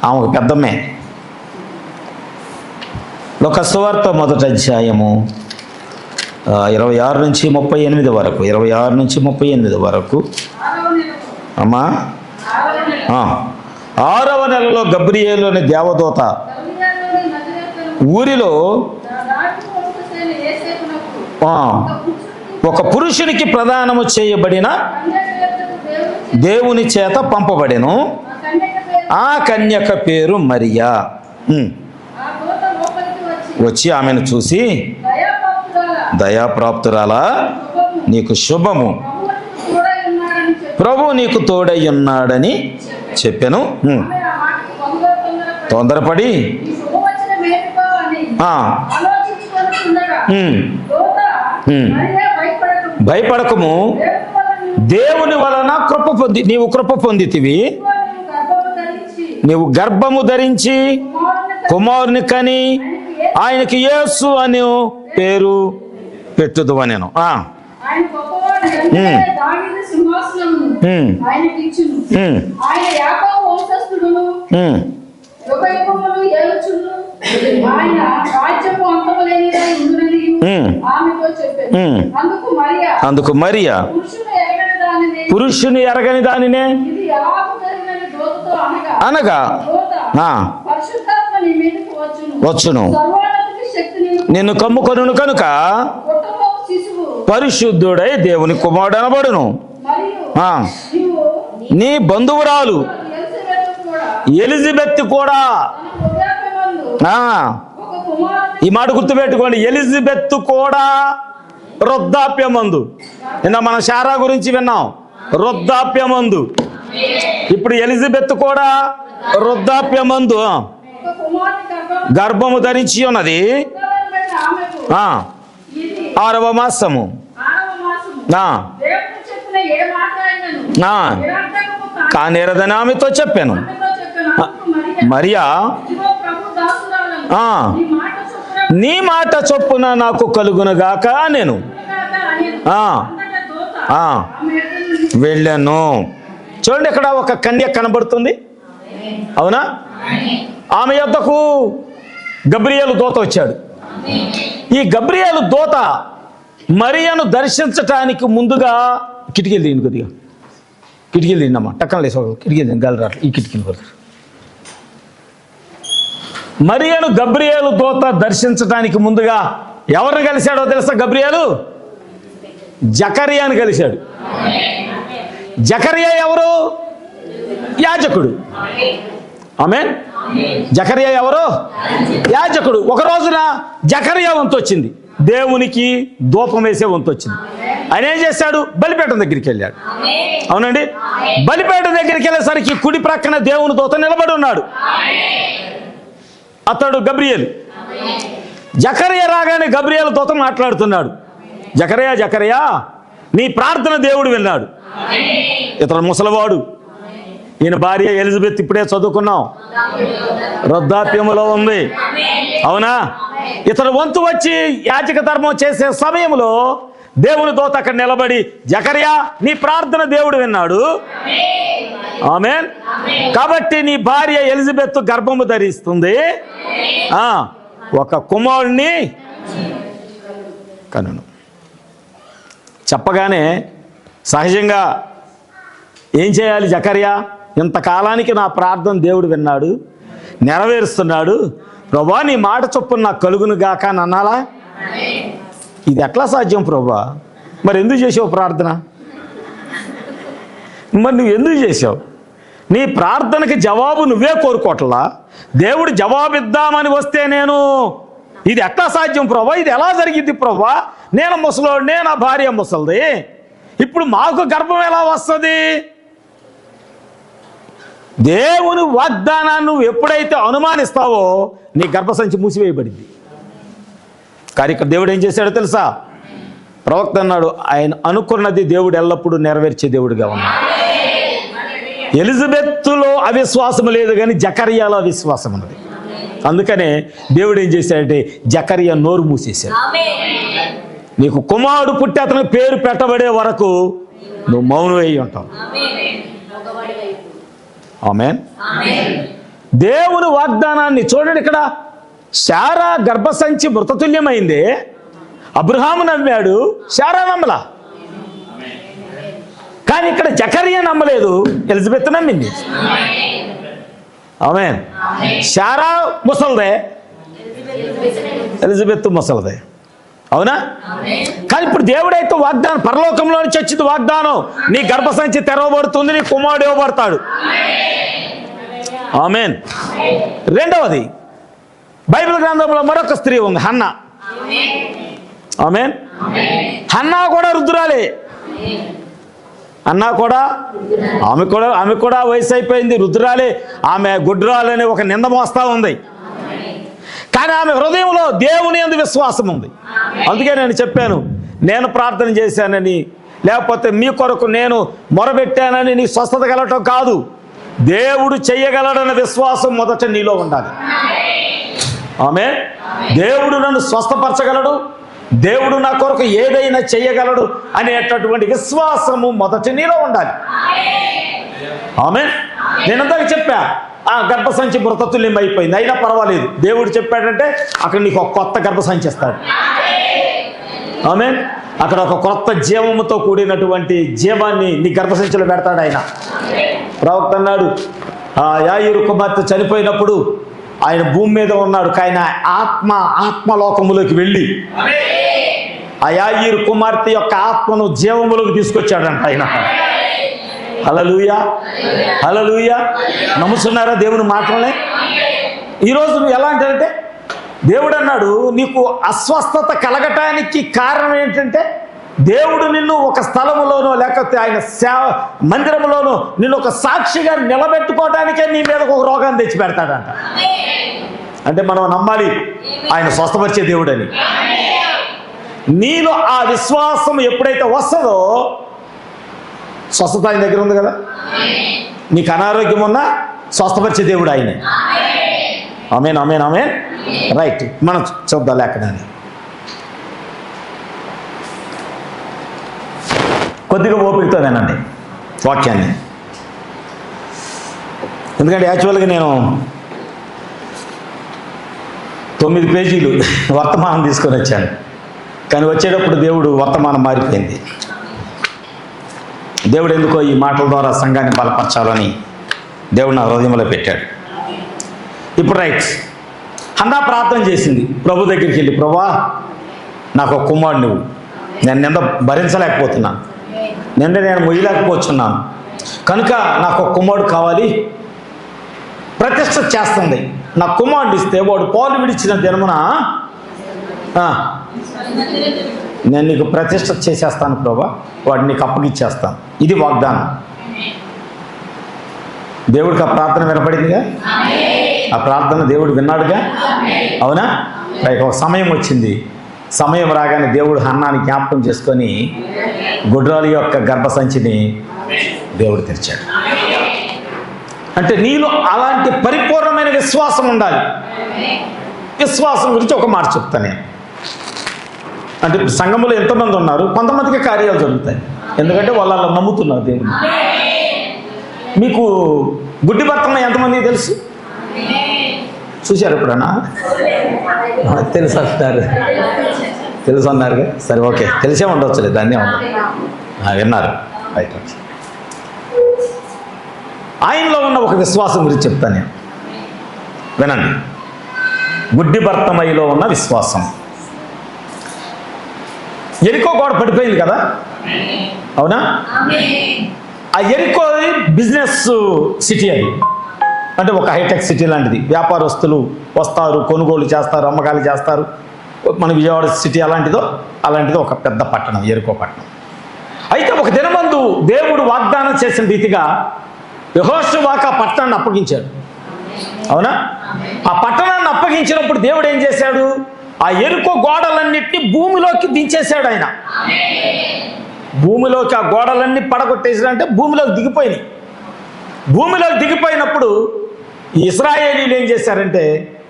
ఆమెకు పెద్దమ్మే. లోకాసువార్త 1వ అధ్యాయము 26 నుంచి 38 వరకు. 26 నుంచి 38 వరకు. అమ్మా, 6వ నెలలో గబ్రియేలు అనే దేవదూత ఊరిలో ఒక పురుషునికి ప్రదానము చేయబడిన దేవుని చేత పంపబడెను. ఆ కన్యక పేరు మరియా. వచ్చి ఆమెను చూసి, దయాప్రాప్తురాలా, నీకు శుభము, ప్రభు నీకు తోడై ఉన్నాడని చెప్పాను. తొందరపడి భయపడకము, దేవుని వలన కృప పొంది నీవు కృప పొందితివి, నీవు గర్భము ధరించి కుమారుని కని ఆయనకి యేసు అని పేరు పెట్టుదు అనేను. అందుకు మరియా, పురుషుని ఎరగని దానినే అనగా వచ్చును, నిన్ను కమ్ముకొను కనుక పరిశుద్ధుడై దేవుని కుమారుడు అనబడును. నీ బంధువురాలు ఎలిజబెత్ కూడా, ఈ మాట గుర్తుపెట్టుకోండి, ఎలిజబెత్ కూడా వృద్ధాప్యమందు. నిన్న మనం శారా గురించి విన్నాం, వృద్ధాప్యమందు. ఇప్పుడు ఎలిజబెత్ కూడా వృద్ధాప్యమందు గర్భము ధరించి ఉన్నది. 6వ మాసము. కానేరదని ఆమెతో చెప్పాను. మరియా, నీ మాట చొప్పున నాకు కలుగునుగాక నేను వెళ్ళాను. చూడండి, ఇక్కడ ఒక కన్య కనబడుతుంది, అవునా? ఆమె యొద్దకు గబ్రియేలు దూత వచ్చాడు. ఈ గబ్రియేలు దూత మరియను దర్శించటానికి ముందుగా కిటికీలు తీయండి, కొద్దిగా కిటికీలు తీయండమ్మా, టక్కన లేసు కిటికీలు తీయండి, గాలి రాట్లు ఈ కిటికీలు కొడుతారు. మరియను గబ్రియేలు దూత దర్శించటానికి ముందుగా ఎవరిని కలిశాడో తెలుసా? గబ్రియేలు జకర్యాని కలిశాడు. జకర్యా ఎవరు? యాజకుడు. ఆమేన్. జకర్యా ఎవరు? యాజకుడు. ఒక రోజున జకర్యా వంతు వచ్చింది, దేవునికి ధూపం వేసే వంతు వచ్చింది. ఆయన ఏం చేశాడు? బలిపీఠం దగ్గరికి వెళ్ళాడు. అవునండి, బలిపీఠం దగ్గరికి వెళ్ళేసరికి కుడి ప్రక్కన దేవుని దూత నిలబడి ఉన్నాడు. అతడు గబ్రియేలు. జకర్యా రాగానే గబ్రియేలు దూత మాట్లాడుతున్నాడు. జకర్యా, జకర్యా, నీ ప్రార్థన దేవుడు విన్నాడు. ఇతడు ముసలివాడు, ఈయన భార్య ఎలిజబెత్ ఇప్పుడే చదువుకున్నాం, వృద్ధాప్యములో ఉంది, అవునా? ఇతడు వంతు వచ్చి యాజక ధర్మం చేసే సమయంలో దేవుని దూత అక్కడ నిలబడి, జకర్యా, నీ ప్రార్థన దేవుడు విన్నాడు. ఆమేన్. కాబట్టి నీ భార్య ఎలిజబెత్ గర్భము ధరిస్తుంది, ఒక కుమారుణ్ణి కనును. చెప్పగానే సహజంగా ఏం చేయాలి? జకర్యా, ఇంతకాలానికి నా ప్రార్థన దేవుడు విన్నాడు, నెరవేరుస్తున్నాడు, ప్రభా నీ మాట చొప్పున నాకు కలుగును గాక అని అనాలా? ఇది ఎట్లా సాధ్యం ప్రభా? మరి ఎందుకు చేసావు ప్రార్థన? మరి నువ్వు ఎందుకు చేసావు? నీ ప్రార్థనకి జవాబు నువ్వే కోరుకోవట్లా, దేవుడు జవాబిద్దామని వస్తే నేను, ఇది ఎట్లా సాధ్యం ప్రభా? ఇది ఎలా జరిగింది ప్రభా? నేను ముసలోడినే, నా భార్య ముసలిది, ఇప్పుడు మాకు గర్భం ఎలా వస్తుంది? దేవుని వాగ్దానాన్ని నువ్వు ఎప్పుడైతే అనుమానిస్తావో నీ గర్భసంచి మూసివేయబడింది. కానీ ఇక్కడ దేవుడు ఏం చేశాడో తెలుసా? ప్రవక్త అన్నాడు, ఆయన అనుకున్నది దేవుడు ఎల్లప్పుడూ నెరవేర్చే దేవుడిగా ఉన్నాడు. ఎలిజబెత్తులో అవిశ్వాసం లేదు, కానీ జకర్యాలో అవిశ్వాసం ఉన్నది. అందుకనే దేవుడు ఏం చేశాడంటే జకర్యా నోరు మూసేశాడు. నీకు కుమారుడు పుట్టి అతనికి పేరు పెట్టబడే వరకు నువ్వు మౌనం అయి ఉంటావు. ఆమేన్. దేవుని వాగ్దానాన్ని చూడండి, ఇక్కడ శారా గర్భసంచి మృతతుల్యమైంది, అబ్రహాము నమ్మాడు, శారా నమ్మలా. కానీ ఇక్కడ జకర్యా నమ్మలేదు, ఎలిజబెత్ నమ్మింది. ఆమేన్. శారా ముసలిదే, ఎలిజబెత్ ముసలిదే, అవునా? కానీ ఇప్పుడు దేవుడైతే వాగ్దానం, పరలోకంలో నుంచి వచ్చింది వాగ్దానం, నీ గర్భసంచి తెరవబడుతుంది, నీ కుమారుడు ఇవ్వబడతాడు. ఆమేన్. రెండవది, బైబిల్ గ్రంథంలో మరొక స్త్రీ ఉంది, హన్నా. ఆమేన్. హన్నా కూడా రుద్రాలే. అన్నా కూడా ఆమె కూడా వయసు అయిపోయింది, రుద్రాలే. ఆమె గుడ్రాలనే ఒక నింద మోస్తా ఉంది. కానీ ఆమె హృదయంలో దేవుని యందు విశ్వాసం ఉంది. అందుకే నేను చెప్పాను, నేను ప్రార్థన చేశానని, లేకపోతే మీ కొరకు నేను మొరబెట్టానని నీ స్వస్థత కలగటం కాదు. దేవుడు చెయ్యగలడన్న విశ్వాసం మొదట నీలో ఉండాలి. ఆమేన్. దేవుడు నన్ను స్వస్థపరచగలడు, దేవుడు నా కొరకు ఏదైనా చెయ్యగలడు అనేటటువంటి విశ్వాసము మొదట నీలో ఉండాలి. ఆమేన్. నేను అందాక చెప్పా, ఆ గర్భసంచి మృతతుల్యం అయిపోయింది, అయినా పర్వాలేదు. దేవుడు చెప్పాడంటే అక్కడ నీకు ఒక కొత్త గర్భసంచి ఇస్తాడు. ఆమేన్. అక్కడ ఒక కొత్త జీవముతో కూడినటువంటి జీవాన్ని నీ గర్భసంచిలో పెడతాడు ఆయన. ప్రవక్త అన్నాడు, యాయీరు కుమార్తె చనిపోయినప్పుడు ఆయన భూమి మీద ఉన్నాడు, ఆయన ఆత్మలోకములోకి వెళ్ళి ఆ యాయీరు కుమార్తె యొక్క ఆత్మను జీవములోకి తీసుకొచ్చాడంట ఆయన. హల్లెలూయా, హల్లెలూయా. నమ్ముతున్నారా దేవుని మాటలనే? ఈరోజు నువ్వు ఎలా అంటే, దేవుడు అన్నాడు నీకు అస్వస్థత కలగటానికి కారణం ఏంటంటే, దేవుడు నిన్ను ఒక స్థలములోనో లేకపోతే ఆయన మందిరంలోనో నిన్ను ఒక సాక్షిగా నిలబెట్టుకోవడానికే నీ మీద ఒక రోగాన్ని తెచ్చి పెడతాడంట. అంటే మనం నమ్మాలి ఆయన స్వస్థపరిచే దేవుడని. నీలో ఆ విశ్వాసం ఎప్పుడైతే వస్తుందో, స్వస్థత ఆయన దగ్గర ఉంది కదా. నీకు అనారోగ్యం ఉన్నా స్వస్థపరిచే దేవుడు ఆయనే. ఆమేన్, ఆమేన్, ఆమేన్. రైట్, మనం చూద్దాం లేకడాన్ని. కొద్దిగా ఓపికతో వినండి వాక్యాన్ని. ఎందుకంటే యాక్చువల్గా నేను 9 పేజీలు వర్తమానం తీసుకొని వచ్చాను, కానీ వచ్చేటప్పుడు దేవుడు వర్తమానం మారిపోయింది. దేవుడు ఎందుకో ఈ మాటల ద్వారా సంఘాన్ని బలపరచాలని దేవుడు నా హృదయంలో పెట్టాడు. ఇప్పుడు రైట్, హన్నా ప్రార్థన చేసింది ప్రభు దగ్గరికి వెళ్ళి, ప్రభువా నాకు ఒక కుమారుడు నువ్వు, నేను నింద భరించలేకపోతున్నాను, నేను మొయ్యలేకపోతున్నాను, కనుక నాకు ఒక కుమారుడు కావాలి, ప్రతిష్ఠ చేస్తుంది. నా కుమారుడు ఇస్తే వాడు పాలు విడిచిన దినమున నేను నీకు ప్రతిష్ఠ చేసేస్తాను ప్రభువా, వాడిని నీకు అప్పగిచ్చేస్తాను. ఇది వాగ్దానం. దేవుడికి ఆ ప్రార్థన వినపడిందిగా, ఆ ప్రార్థన దేవుడు విన్నాడుగా. అవునా? రైట్. ఒక సమయం వచ్చింది, సమయం రాగానే దేవుడు హన్నాని జ్ఞాపకం చేసుకొని గుడ్రాలి యొక్క గర్భసంచిని దేవుడు తెరిచాడు. అంటే నీలో అలాంటి పరిపూర్ణమైన విశ్వాసం ఉండాలి. విశ్వాసం గురించి ఒక మాట చెప్తాను నేను. అంటే సంఘంలో ఎంతమంది ఉన్నారు, కొంతమందికి కార్యాలు జరుగుతాయి, ఎందుకంటే వాళ్ళు అలా నమ్ముతున్నారు దేవుని. మీకు గుడ్డి భర్తన్న ఎంతమందికి తెలుసు? చూశారు ఎప్పుడన్నా? తెలుసు అంటారు, తెలుసు అన్నారుగా. సరే, ఓకే, తెలిసే ఉండొచ్చులే, దాన్నే ఉండదు. విన్నారు, రైట్. ఆయనలో ఉన్న ఒక విశ్వాసం గురించి చెప్తాను నేను, వినండి. గుడ్డి భర్తమయిలో ఉన్న విశ్వాసం. ఎరికో గోడ పడిపోయింది కదా, అవునా? ఆ ఎరికో బిజినెస్ సిటీ, అది అంటే ఒక హైటెక్ సిటీ లాంటిది. వ్యాపారస్తులు వస్తారు, కొనుగోలు చేస్తారు, అమ్మకాలు చేస్తారు. మన విజయవాడ సిటీ అలాంటిదో ఒక పెద్ద పట్టణం ఎరికో పట్టణం. అయితే ఒక దినమందు దేవుడు వాగ్దానం చేసిన రీతిగా యెహోషువకు ఆ పట్టణాన్ని అప్పగించాడు. అవునా? ఆ పట్టణాన్ని అప్పగించినప్పుడు దేవుడు ఏం చేశాడు? ఆ ఎరుకో గోడలన్నిటినీ భూమిలోకి దించేశాడు ఆయన. భూమిలోకి ఆ గోడలన్నీ పడగొట్టేసాడంటే భూమిలోకి దిగిపోయినాయి. భూమిలోకి దిగిపోయినప్పుడు ఇశ్రాయేలీలు ఏం చేశారంటే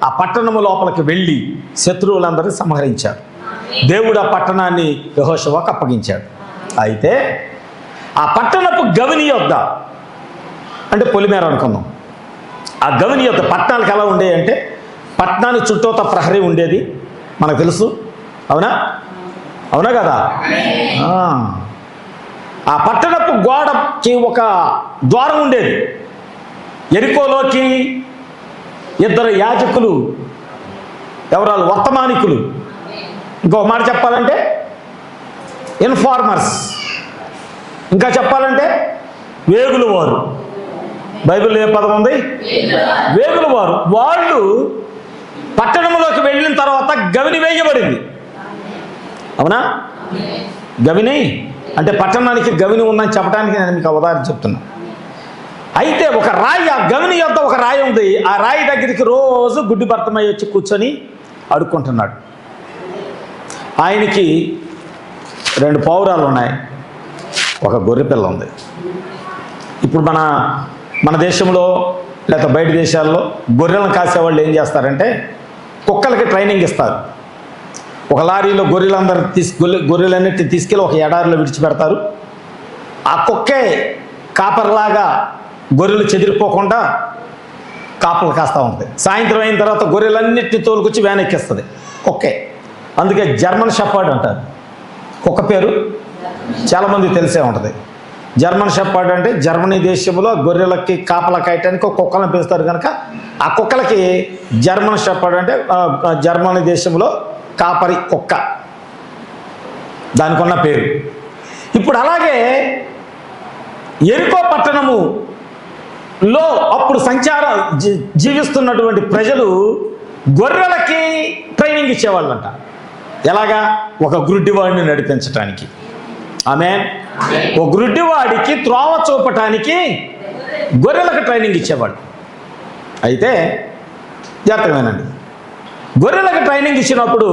ఆ పట్టణము లోపలికి వెళ్ళి శత్రువులందరినీ సంహరించారు. దేవుడు ఆ పట్టణాన్ని యెహోషువకు అప్పగించాడు. అయితే ఆ పట్టణపు గవిని యొద్ద, అంటే పొలిమేర అనుకున్నాం, ఆ గవిని యొద్ద పట్టణాలకు ఎలా ఉండేవి అంటే, పట్టణానికి చుట్టూత ప్రహరీ ఉండేది, మనకు తెలుసు. అవునా? అవునా కదా? ఆ పట్టణపు గోడకి ఒక ద్వారం ఉండేది. ఎరికోలోకి 2 యాజకులు, ఎవరాలు? వర్తమానికులు. ఇంకొక మాట చెప్పాలంటే ఇన్ఫార్మర్స్, ఇంకా చెప్పాలంటే వేగులు వారు. బైబిల్లో ఏ పదం ఉంది? వేగులు వారు. వాళ్ళు పట్టణంలోకి వెళ్ళిన తర్వాత గవిని వేయబడింది. అవునా? గవిని అంటే పట్టణానికి గవిని ఉందని చెప్పడానికి నేను మీకు ఉదాహరణ చెప్తున్నా. అయితే ఒక రాయి, ఆ గవిని యొద్ద ఒక రాయి ఉంది. ఆ రాయి దగ్గరికి రోజు గుడ్డి భర్తమయ్య వచ్చి కూర్చొని అడుక్కుంటున్నాడు. ఆయనకి 2 పావురాలు ఉన్నాయి, ఒక గొర్రెపిల్ల ఉంది. ఇప్పుడు మన దేశంలో లేకపోతే బయట దేశాల్లో గొర్రెలను కాసేవాళ్ళు ఏం చేస్తారంటే కుక్కలకి ట్రైనింగ్ ఇస్తారు. ఒక లారీలో గొర్రెలన్నిటిని తీసుకెళ్ళి ఒక ఎడారిలో విడిచిపెడతారు. ఆ కుక్కే కాపర్లాగా గొర్రెలు చెదిరిపోకుండా కాపలు కాస్తూ ఉంటుంది. సాయంత్రం అయిన తర్వాత గొర్రెలన్నిటిని తోలుకొచ్చి వ్యాన్ ఎక్కిస్తుంది కుక్కే. అందుకే జర్మన్ షెపర్డ్ అంటారు. కుక్క పేరు చాలామంది తెలిసే ఉంటుంది. జర్మన్ షెపర్డ్ అంటే జర్మనీ దేశంలో గొర్రెలకి కాపలా కాయటానికి ఒక కుక్కలను పెంచుతారు కనుక ఆ కుక్కలకి జర్మన్ షెపర్డ్ అంటే జర్మనీ దేశంలో కాపరి కుక్క, దానికి ఉన్న పేరు. ఇప్పుడు అలాగే ఎరికో పట్టణములో అప్పుడు జీవిస్తున్నటువంటి ప్రజలు గొర్రెలకి ట్రైనింగ్ ఇచ్చేవాళ్ళంట. ఎలాగా? ఒక గ్రుడ్డివాడిని నడిపించటానికి. ఆమేన్. ఒక గ్రుడ్డివాడికి త్రోవ చూపటానికి గొర్రెలకు ట్రైనింగ్ ఇచ్చేవాడు. అయితే జాగ్రత్తగానండి, గొర్రెలకు ట్రైనింగ్ ఇచ్చినప్పుడు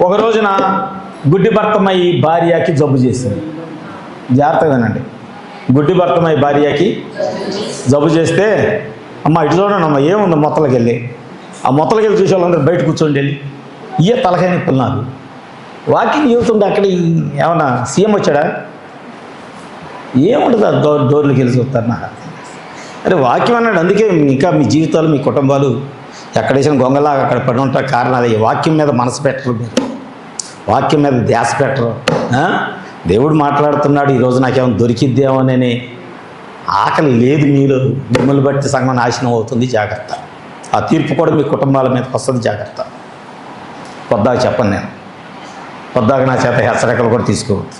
ఒక రోజున గుడ్డి భర్తమయ్యి భార్యకి జబ్బు చేసింది. జాగ్రత్తగానండి, గుడ్డి భర్తమయ్యి భార్యకి జబ్బు చేస్తే, అమ్మ ఇటు చూడండి అమ్మ ఏముంది మొత్తలకి వెళ్ళి, ఆ మొత్తలకి వెళ్ళి చూసే వాళ్ళందరూ బయట కూర్చోండి వెళ్ళి తలకాయ నొప్పులు నాకు వాకింగ్ చేస్తుంటే అక్కడ ఏమన్నా సీఎం వచ్చాడా? ఏముంటుంది డోర్లకి వెళ్ళి చూస్తారు నాకు. అరే వాక్యం అన్నాడు. అందుకే ఇంకా మీ జీవితాలు మీ కుటుంబాలు ఎక్కడేసిన గొంగలాగా అక్కడ పడి ఉంటారు. కారణం అదే, వాక్యం మీద మనసు పెట్టరు, మీరు వాక్యం మీద ధ్యాస పెట్టరు. దేవుడు మాట్లాడుతున్నాడు, ఈరోజు నాకేమైనా దొరికిద్దేమోనని ఆకలి లేదు మీలో. మిమ్మల్ని బట్టి సంఘం నాశనం అవుతుంది, జాగ్రత్త. ఆ తీర్పు కూడా మీ కుటుంబాల మీదకి వస్తుంది, జాగ్రత్త. పొద్దాక చెప్పను నేను, పొద్దాక నా చేత హెచ్చరికలు కూడా తీసుకోవద్దు.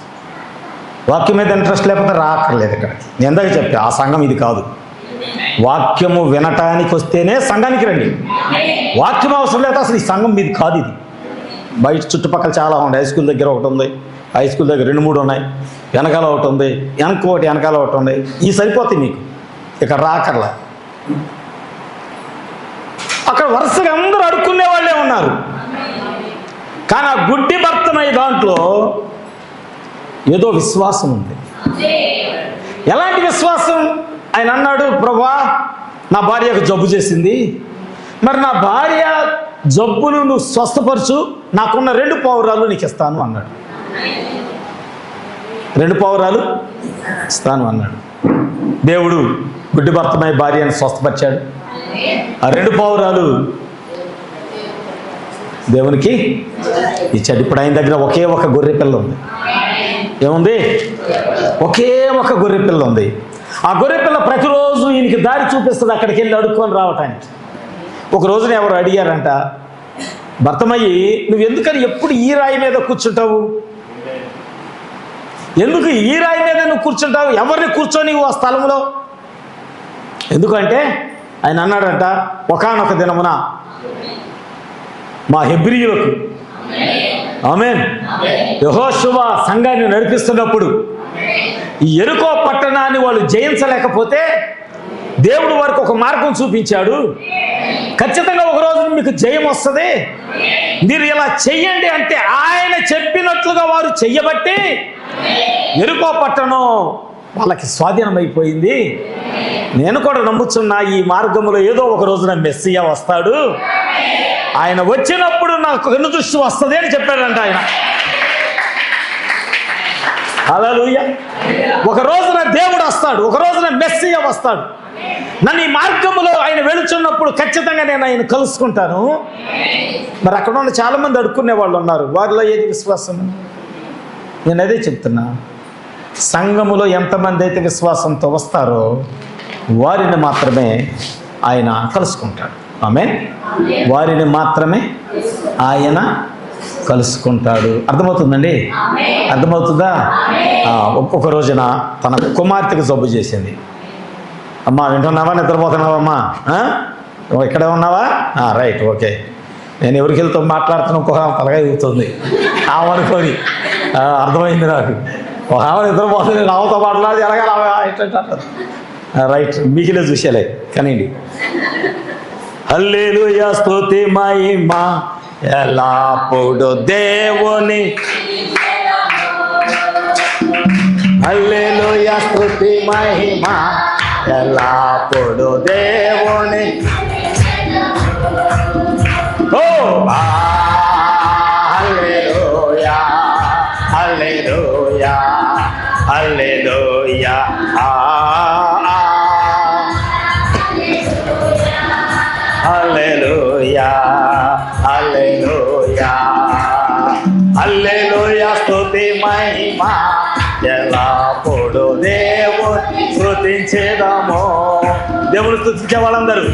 వాక్యం మీద ఇంట్రెస్ట్ లేకపోతే రాక్కర్లేదు ఇక్కడికి. నేను ఎందాక చెప్పా, ఆ సంఘం ఇది కాదు. వాక్యము వినటానికి వస్తేనే సంఘానికి రండి. వాక్యం అవసరం లేదు అసలు ఈ సంఘం మీది కాదు. ఇది బయట చుట్టుపక్కల చాలా ఉన్నాయి. హై స్కూల్ దగ్గర ఒకటి ఉంది, హై స్కూల్ దగ్గర 2-3 ఉన్నాయి, వెనకాల ఒకటి ఉంది, వెనకాల ఒకటి ఉంది. ఈ సరిపోతాయి మీకు, ఇక్కడ రాకర్లా. అక్కడ వరుసగా అందరూ అడుక్కునే వాళ్ళే ఉన్నారు. కానీ ఆ గుడ్డి భర్తమయ్యే దాంట్లో ఏదో విశ్వాసం ఉంది. ఎలాంటి విశ్వాసం? ఆయన అన్నాడు, ప్రభువా నా భార్యకు జబ్బు చేసింది, మరి నా భార్య జబ్బును నువ్వు స్వస్థపరచు, నాకున్న 2 పావురాలు నీకు ఇస్తాను అన్నాడు. 2 పావురాలు ఇస్తాను అన్నాడు. దేవుడు గుడ్డి భర్తమై భార్యను స్వస్థపరిచాడు. ఆ 2 పావురాలు దేవునికి ఇచ్చాడు. ఇప్పుడు ఆయన దగ్గర ఒకే ఒక గొర్రె పిల్ల ఉంది. ఏముంది? ఒకే ఒక గొర్రె పిల్ల ఉంది. ఆ గొర్రె పిల్ల ప్రతిరోజు ఈయనకి దారి చూపిస్తుంది అక్కడికి వెళ్ళి అడుక్కొని రావటానికి. ఒక రోజున ఎవరు అడిగారంట, భర్తమయ్యి నువ్వు ఎందుకని ఎప్పుడు ఈ రాయి మీద కూర్చుంటావు? ఎందుకు ఈ రాయి మీద నువ్వు కూర్చుంటావు? ఎవరిని కూర్చొని ఆ స్థలంలో? ఎందుకంటే ఆయన అన్నాడంట, ఒకానొక దినమున మా హెబ్రీయులకు ఆమేన్ యెహోషువ సంఘాన్ని నడిపిస్తున్నప్పుడు ఈ యెరికో పట్టణాన్ని వాళ్ళు జయించలేకపోతే దేవుడు వారికి ఒక మార్గం చూపించాడు. ఖచ్చితంగా ఒక రోజు మీకు జయం వస్తుంది, మీరు ఇలా చెయ్యండి అంటే ఆయన చెప్పినట్లుగా వారు చెయ్యబట్టి యెరికో పట్టణం వాళ్ళకి స్వాధీనమైపోయింది. నేను కూడా నమ్ముచున్నా ఈ మార్గంలో ఏదో ఒక రోజున మెస్సియా వస్తాడు, ఆయన వచ్చినప్పుడు నాకు కనుదృష్టి వస్తుంది అని చెప్పాడంట ఆయన. హల్లెలూయా. ఒక రోజున దేవుడు వస్తాడు, ఒక రోజున మెస్సియా వస్తాడు. నన్ను ఈ మార్గంలో ఆయన వెళుచున్నప్పుడు ఖచ్చితంగా నేను ఆయన కలుసుకుంటాను. మరి అక్కడ ఉన్న చాలా మంది అడుక్కునే వాళ్ళు ఉన్నారు, వారిలో ఏది విశ్వాసం? నేను అదే చెప్తున్నా, సంఘములో ఎంతమంది అయితే విశ్వాసంతో వస్తారో వారిని మాత్రమే ఆయన కలుసుకుంటాడు. ఆమేన్. వారిని మాత్రమే ఆయన కలుసుకుంటాడు. అర్థమవుతుందండి? అర్థమవుతుందా? ఒక రోజున తన కుమార్తెకు జబ్బు చేసింది. అమ్మా వింటున్నావా, నిద్రపోతున్నావమ్మా, ఇక్కడే ఉన్నావా? Right, okay. నేను ఎవరికి వెళ్తూ మాట్లాడుతున్నా ఒక తలగా దిగుతుంది ఆమెనుకొని. అర్థమైంది నాకు. ఒక ఆమె నిద్రపోతుంది, నామతో మాట్లాడి ఎలాగ రైట్, మీకిలే చూసేలే కనండి. హల్లెలూయా స్తుతి మహిమ ఎల్లప్పుడు దేవుని, హల్లెలూయా స్తుతి మహిమ ఎల్లప్పుడు దేవుని. ఓ హల్లెలూయా హల్లెలూయా హల్లెలూయా హల్లెలూయా హల్లెలూయా హల్లెలూయా స్తుతి మహిమ ఎల్లప్పుడు దేవుని స్తుతించేదాము. దేవుని స్తుతించే వాళ్ళందరూ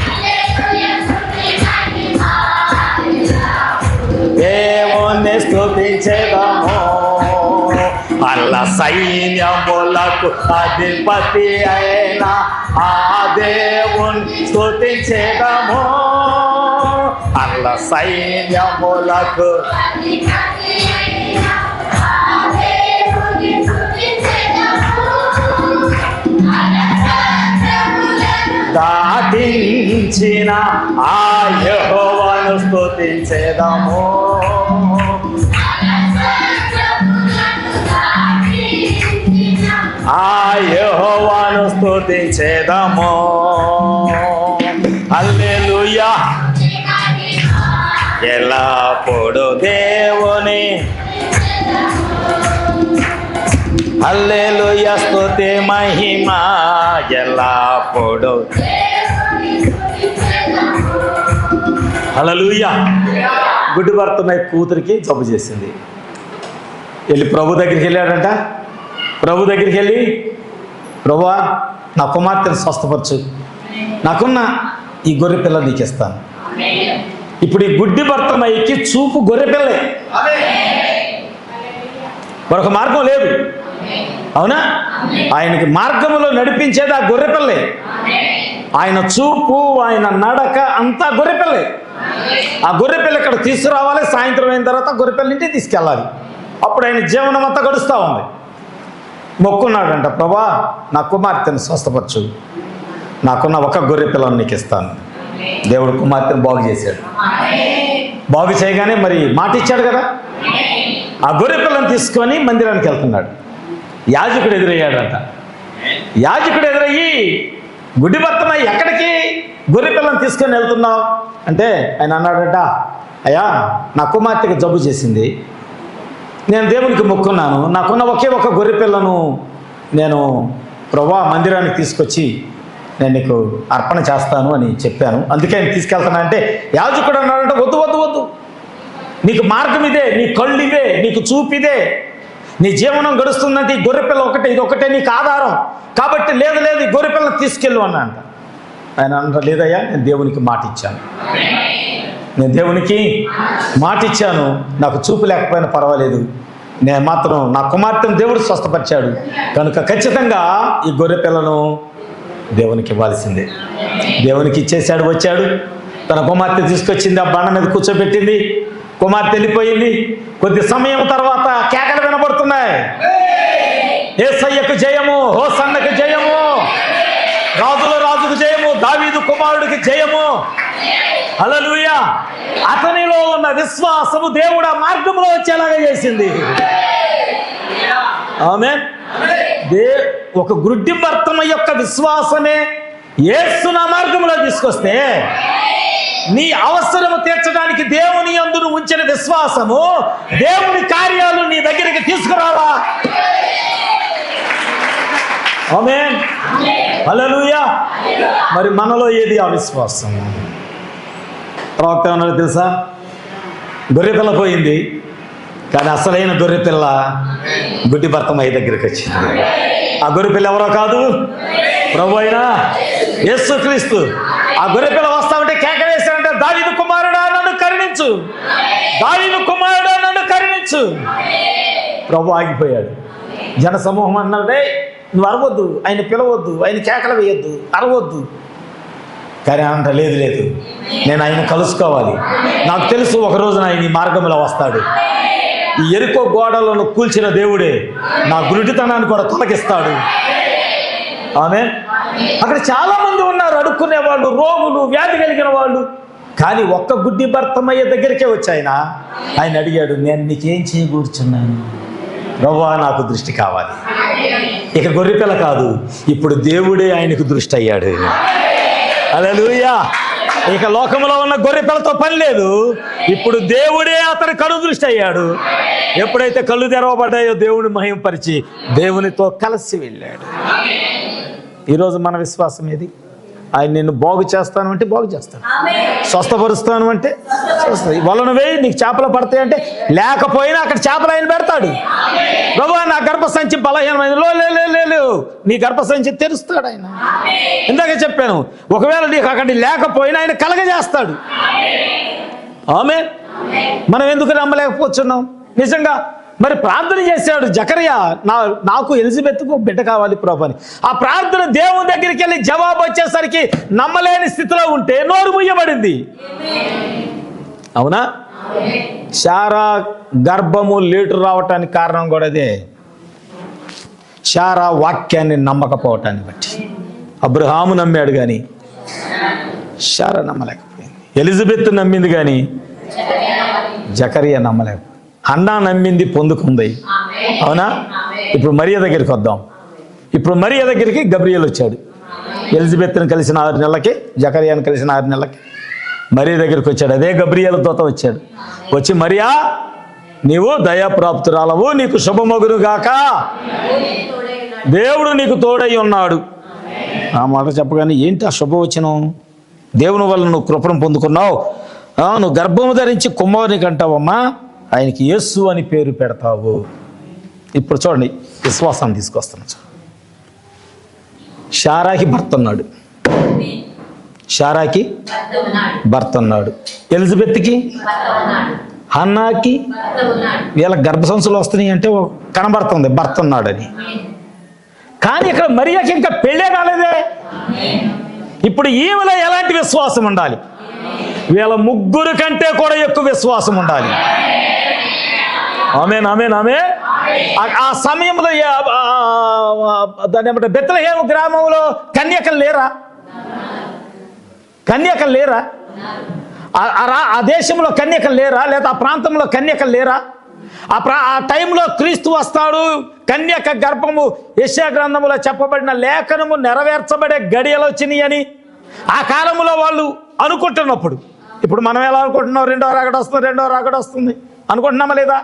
దేవుని స్తుతించేదాము. అల్ల సైన్యములకు అధిపతి అయిన ఆ దేవుని స్తుతించేదాము. అల్ల సైన్యములకు దాటించిన ఆ యెహోవాను స్తుతించేదాము. ఆ యెహోవాను స్తుతించేదాము. హల్లెలూయా ఎల్లప్పుడు దేవుని, హల్లెలూయా స్తుతి మహిమ ఎల్లప్పుడు. హల్లెలూయా. గుడ్డి భర్తమై కూతురికి జబ్బు చేసింది. వెళ్ళి ప్రభు దగ్గరికి వెళ్ళాడంట. ప్రభు దగ్గరికి వెళ్ళి, ప్రభువా నా కుమార్తెను స్వస్థపరచు, నాకున్న ఈ గొర్రె పిల్ల నీకు ఇస్తాను. ఇప్పుడు ఈ గుడ్డి భర్తమైకి చూపు గొర్రె పిల్లే, మరొక మార్గం లేదు. అవునా? ఆయనకి మార్గంలో నడిపించేది ఆ గొర్రె పిల్లే. ఆయన చూపు, ఆయన నడక అంతా గొర్రె పిల్లే. ఆ గొర్రె పిల్ల ఇక్కడ తీసుకురావాలి, సాయంత్రం అయిన తర్వాత గొర్రె పిల్ల ఇంటికి తీసుకెళ్ళాలి. అప్పుడు ఆయన జీవనం అంతా గడుస్తూ ఉంది. మొక్కున్నాడంట, ప్రభా నా కుమార్తెను స్వస్థపరచు, నాకున్న ఒక గొర్రె పిల్లను నీకు ఇస్తాను. దేవుడు కుమార్తెను బాగు చేశాడు. బాగు చేయగానే మరి మాట ఇచ్చాడు కదా, ఆ గొర్రె పిల్లను తీసుకొని మందిరానికి వెళ్తున్నాడు. యాజకుడు ఎదురయ్యాడంట. యాజకుడు ఎదురయ్యి, గుడ్డి భర్తమై ఎక్కడికి గొర్రె పిల్లను తీసుకొని వెళ్తున్నావు అంటే ఆయన అన్నాడంట, అయ్యా నా కుమార్తెకి జబ్బు చేసింది, నేను దేవునికి మొక్కున్నాను, నాకున్న ఒకే ఒక గొర్రె పిల్లను నేను ప్రభువా మందిరానికి తీసుకొచ్చి నేను నీకు అర్పణ చేస్తాను అని చెప్పాను, అందుకే ఆయన తీసుకెళ్తాను అంటే యాజకుడు అన్నాడంటే వద్దు వద్దు వద్దు, నీకు మార్గం ఇదే, నీ కళ్ళు ఇవే, నీకు చూపిదే, నీ జీవనం గడుస్తుందంటే ఈ గొర్రెపిల్ల ఒకటే, ఇది ఒకటే నీకు ఆధారం, కాబట్టి లేదు లేదు ఈ గొర్రెపిల్లని తీసుకెళ్ళు అన్నంట. ఆయన అంట, లేదయ్యా నేను దేవునికి మాట ఇచ్చాను, నేను దేవునికి మాట ఇచ్చాను, నాకు చూపు లేకపోయినా పర్వాలేదు, నేను మాత్రం నా కుమార్తెను దేవుడు స్వస్థపరిచాడు కనుక ఖచ్చితంగా ఈ గొర్రెపిల్లను దేవునికి ఇవ్వాల్సిందే. దేవునికి ఇచ్చేసాడు. వచ్చాడు, తన కుమార్తె తీసుకొచ్చింది, ఆ బండ మీద కూర్చోబెట్టింది, కుమార్తె వెళ్ళిపోయింది. కొద్ది సమయం తర్వాత కేకలు వినబడుతున్నాయి, యేసయ్యకు జయము, హోసన్నకు జయము, రాజుల రాజుకు జయము, దావీదు కుమారుడికి జయము. హల్లెలూయా. అతనిలో ఉన్న విశ్వాసము దేవుడు ఆ మార్గంలో వచ్చేలాగా చేసింది. ఆమేన్. ఒక గుడ్డి భర్తమ యొక్క విశ్వాసమే యేసు నా మార్గంలో తీసుకొస్తే, నీ అవసరము తీర్చడానికి దేవుని యందు ఉంచిన విశ్వాసము దేవుని కార్యాలు నీ దగ్గరికి తీసుకురావా. ఆమేన్. హల్లెలూయా. మరి మనలో ఏది ఆ విశ్వాసం? ప్రవక్త ఏమన్నాడో తెలుసా? గొర్రెపిల్ల పోయింది, కానీ అసలైన గొర్రెపిల్ల గుడ్డి భర్తమయ్య దగ్గరికి వచ్చింది. ఆ గొర్రెపిల్ల ఎవరో కాదు, ప్రభు అయిన యేసుక్రీస్తు. ఆ గొర్రెపిల్ల వస్తా ఉంటే కేక వేశాడంటే, దావీదు కుమారుడా నన్ను కరుణించు, దావీదు కుమారుడా నన్ను పంపించు. ప్రభు ఆగిపోయాడు. జనసమూహం అన్నాడే, నువ్వు అరవద్దు, ఆయన పిలవద్దు, ఆయన కేకలు వేయొద్దు, అరవద్దు. కానీ అంత లేదు, నేను ఆయన కలుసుకోవాలి. నాకు తెలుసు ఒకరోజు ఆయన ఈ మార్గంలో వస్తాడు. ఈ ఎరుకో గోడలను కూల్చిన దేవుడే నా గురుడితనాన్ని కూడా తొలగిస్తాడు. ఆమె అక్కడ చాలా మంది ఉన్నారు, అడుక్కునే వాళ్ళు, రోగులు, వ్యాధి కలిగిన వాళ్ళు. కానీ ఒక్క గుడ్డి భర్తమయ్య దగ్గరికే వచ్చి ఆయన అడిగాడు, నేను నీకేం చేయకూర్చున్నాను ప్రభువా, నాకు దృష్టి కావాలి. ఇక గొర్రెపిల్ల కాదు, ఇప్పుడు దేవుడే ఆయనకు దృష్టి అయ్యాడు. హల్లెలూయా. ఇక లోకంలో ఉన్న గొర్రెపిల్లతో పని లేదు, ఇప్పుడు దేవుడే అతని కళ్ళు దృష్టి అయ్యాడు. ఎప్పుడైతే కళ్ళు తెరవబడ్డాయో దేవుని మహిమపరిచి దేవునితో కలిసి వెళ్ళాడు. ఈరోజు మన విశ్వాసం ఏది? ఆయన నిన్ను బాగు చేస్తాను అంటే బాగు చేస్తాను, స్వస్థపరుస్తాను అంటే స్వస్థ. వలన వేయి నీకు చేపలు పడతాయి అంటే, లేకపోయినా అక్కడ చేపలు ఆయన పెడతాడు. ప్రభువా నా గర్భసంచి బలహీనమైంది, లేవు నీ గర్భసంచి తెరుస్తాడు ఆయన. ఇందాక చెప్పాను, ఒకవేళ నీకు అక్కడ లేకపోయినా ఆయన కలగజేస్తాడు. ఆమేన్. మనం ఎందుకు నమ్మలేకపోతున్నాం? నిజంగా మరి ప్రార్థన చేశాడు జకరియా, నాకు ఎలిజబెత్కు బిడ్డ కావాలి ప్రభు అని. ఆ ప్రార్థన దేవుని దగ్గరికి వెళ్ళి జవాబు వచ్చేసరికి నమ్మలేని స్థితిలో ఉంటే నోరు ముయ్యబడింది. అవునా? శారా గర్భము లేటు రావటానికి కారణం కూడా అదే, శారా వాక్యాన్ని నమ్మకపోవటాన్ని బట్టి. అబ్రహాము నమ్మాడు కానీ శారా నమ్మలేకపోయింది. ఎలిజబెత్ నమ్మింది కానీ జకరియా నమ్మలేకపోయింది. హన్నా నమ్మింది, పొందుకుంది. అవునా? ఇప్పుడు మరియ దగ్గరికి వద్దాం. ఇప్పుడు మరియ దగ్గరికి గబ్రియల్ వచ్చాడు. ఎలిజబెత్ని కలిసిన 6 నెలలకి, జకరియాను కలిసిన 6 నెలలకి మరియ దగ్గరికి వచ్చాడు. అదే గబ్రియల్ దూత వచ్చాడు. వచ్చి, మరియా నీవు దయాప్రాప్తురాలవు, నీకు శుభమగును గాక, దేవుడు నీకు తోడై ఉన్నాడు. ఆ మాట చెప్పగానే ఏంటి ఆ శుభవచనం? దేవుని వల్ల నువ్వు కృపను పొందుకున్నావు, నువ్వు గర్భము ధరించి కుమారునికి అంటావమ్మా, ఆయనకి యేసు అని పేరు పెడతావు. ఇప్పుడు చూడండి, విశ్వాసాన్ని తీసుకొస్తున్నాను. శారాకి భర్త ఉన్నాడు, శారాకి భర్త ఉన్నాడు, ఎలిజబెత్కి, హన్నాకి, వీళ్ళ గర్భసంచులు వస్తున్నాయి అంటే కనబడుతుంది భర్త ఉన్నాడని. కానీ ఇక్కడ మరియాకి ఇంకా పెళ్ళే కాలేదే. ఇప్పుడు ఈమెలో ఎలాంటి విశ్వాసం ఉండాలి? వీళ్ళ ముగ్గురు కంటే కూడా ఎక్కువ విశ్వాసం ఉండాలి. ఆమేన్, ఆమేన్, ఆమేన్. ఆ సమయంలో దాని ఏమంటే బెత్లెహేము గ్రామంలో కన్యకలు లేరా? కన్యకలు లేరా? ఆ దేశంలో కన్యకలు లేరా? లేదా ఆ ప్రాంతంలో కన్యకలు లేరా? ఆ టైంలో క్రీస్తు వస్తాడు, కన్యక గర్భము యెషయా గ్రంథములో చెప్పబడిన లేఖనము నెరవేర్చబడే గడియలు వచ్చినాయి అని ఆ కాలంలో వాళ్ళు అనుకుంటున్నప్పుడు, ఇప్పుడు మనం ఎలా అనుకుంటున్నాం? రెండో రాకడ వస్తుంది అనుకుంటున్నామా లేదా?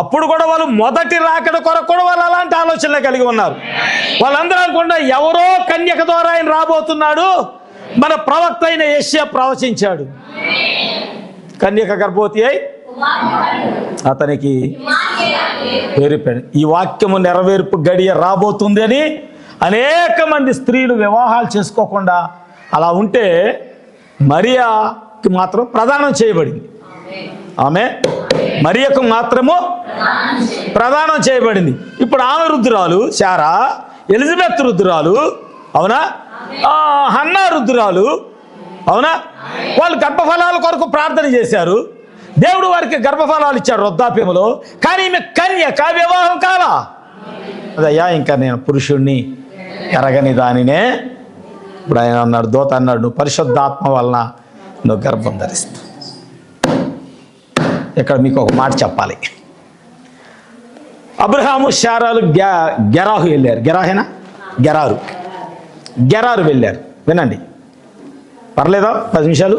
అప్పుడు కూడా వాళ్ళు మొదటి రాకడ కొరకు కూడా వాళ్ళు అలాంటి ఆలోచనలు కలిగి ఉన్నారు. వాళ్ళందరూ అనుకుంటా ఎవరో కన్యక ద్వారా ఆయన రాబోతున్నాడు, మన ప్రవక్త అయిన యెషయా ప్రవచించాడు. కన్యక గర్భవతి అయి అతనికి పేరు. ఈ వాక్యము నెరవేర్పు గడియ రాబోతుంది అని అనేక మంది స్త్రీలు వివాహాలు చేసుకోకుండా అలా ఉంటే మరియాకి మాత్రం ప్రదానం చేయబడింది. ఆమె మరియకు మాత్రము ప్రదానం చేయబడింది. ఇప్పుడు ఆమె రుద్రాలు శారా, ఎలిజబెత్ రుద్రాలు, అవునా? హన్నా రుద్రాలు, అవునా? వాళ్ళు గర్భఫలాల కొరకు ప్రార్థన చేశారు, దేవుడు వారికి గర్భఫలాలు ఇచ్చారు వృద్ధాప్యములో. కానీ ఈమె కన్యక, వివాహం కాలా. అదయ్యా ఇంకా నేను పురుషుణ్ణి ఎరగని దానినే. ఇప్పుడు ఆయన అన్నాడు, దూత అన్నాడు, నువ్వు పరిశుద్ధాత్మ వలన నువ్వు గర్భం ధరిస్తావు. ఇక్కడ మీకు ఒక మాట చెప్పాలి. అబ్రహాము శారాలు గెరారు వెళ్ళారు. గెరారు వెళ్ళారు. వినండి, పర్లేదా? 10 నిమిషాలు.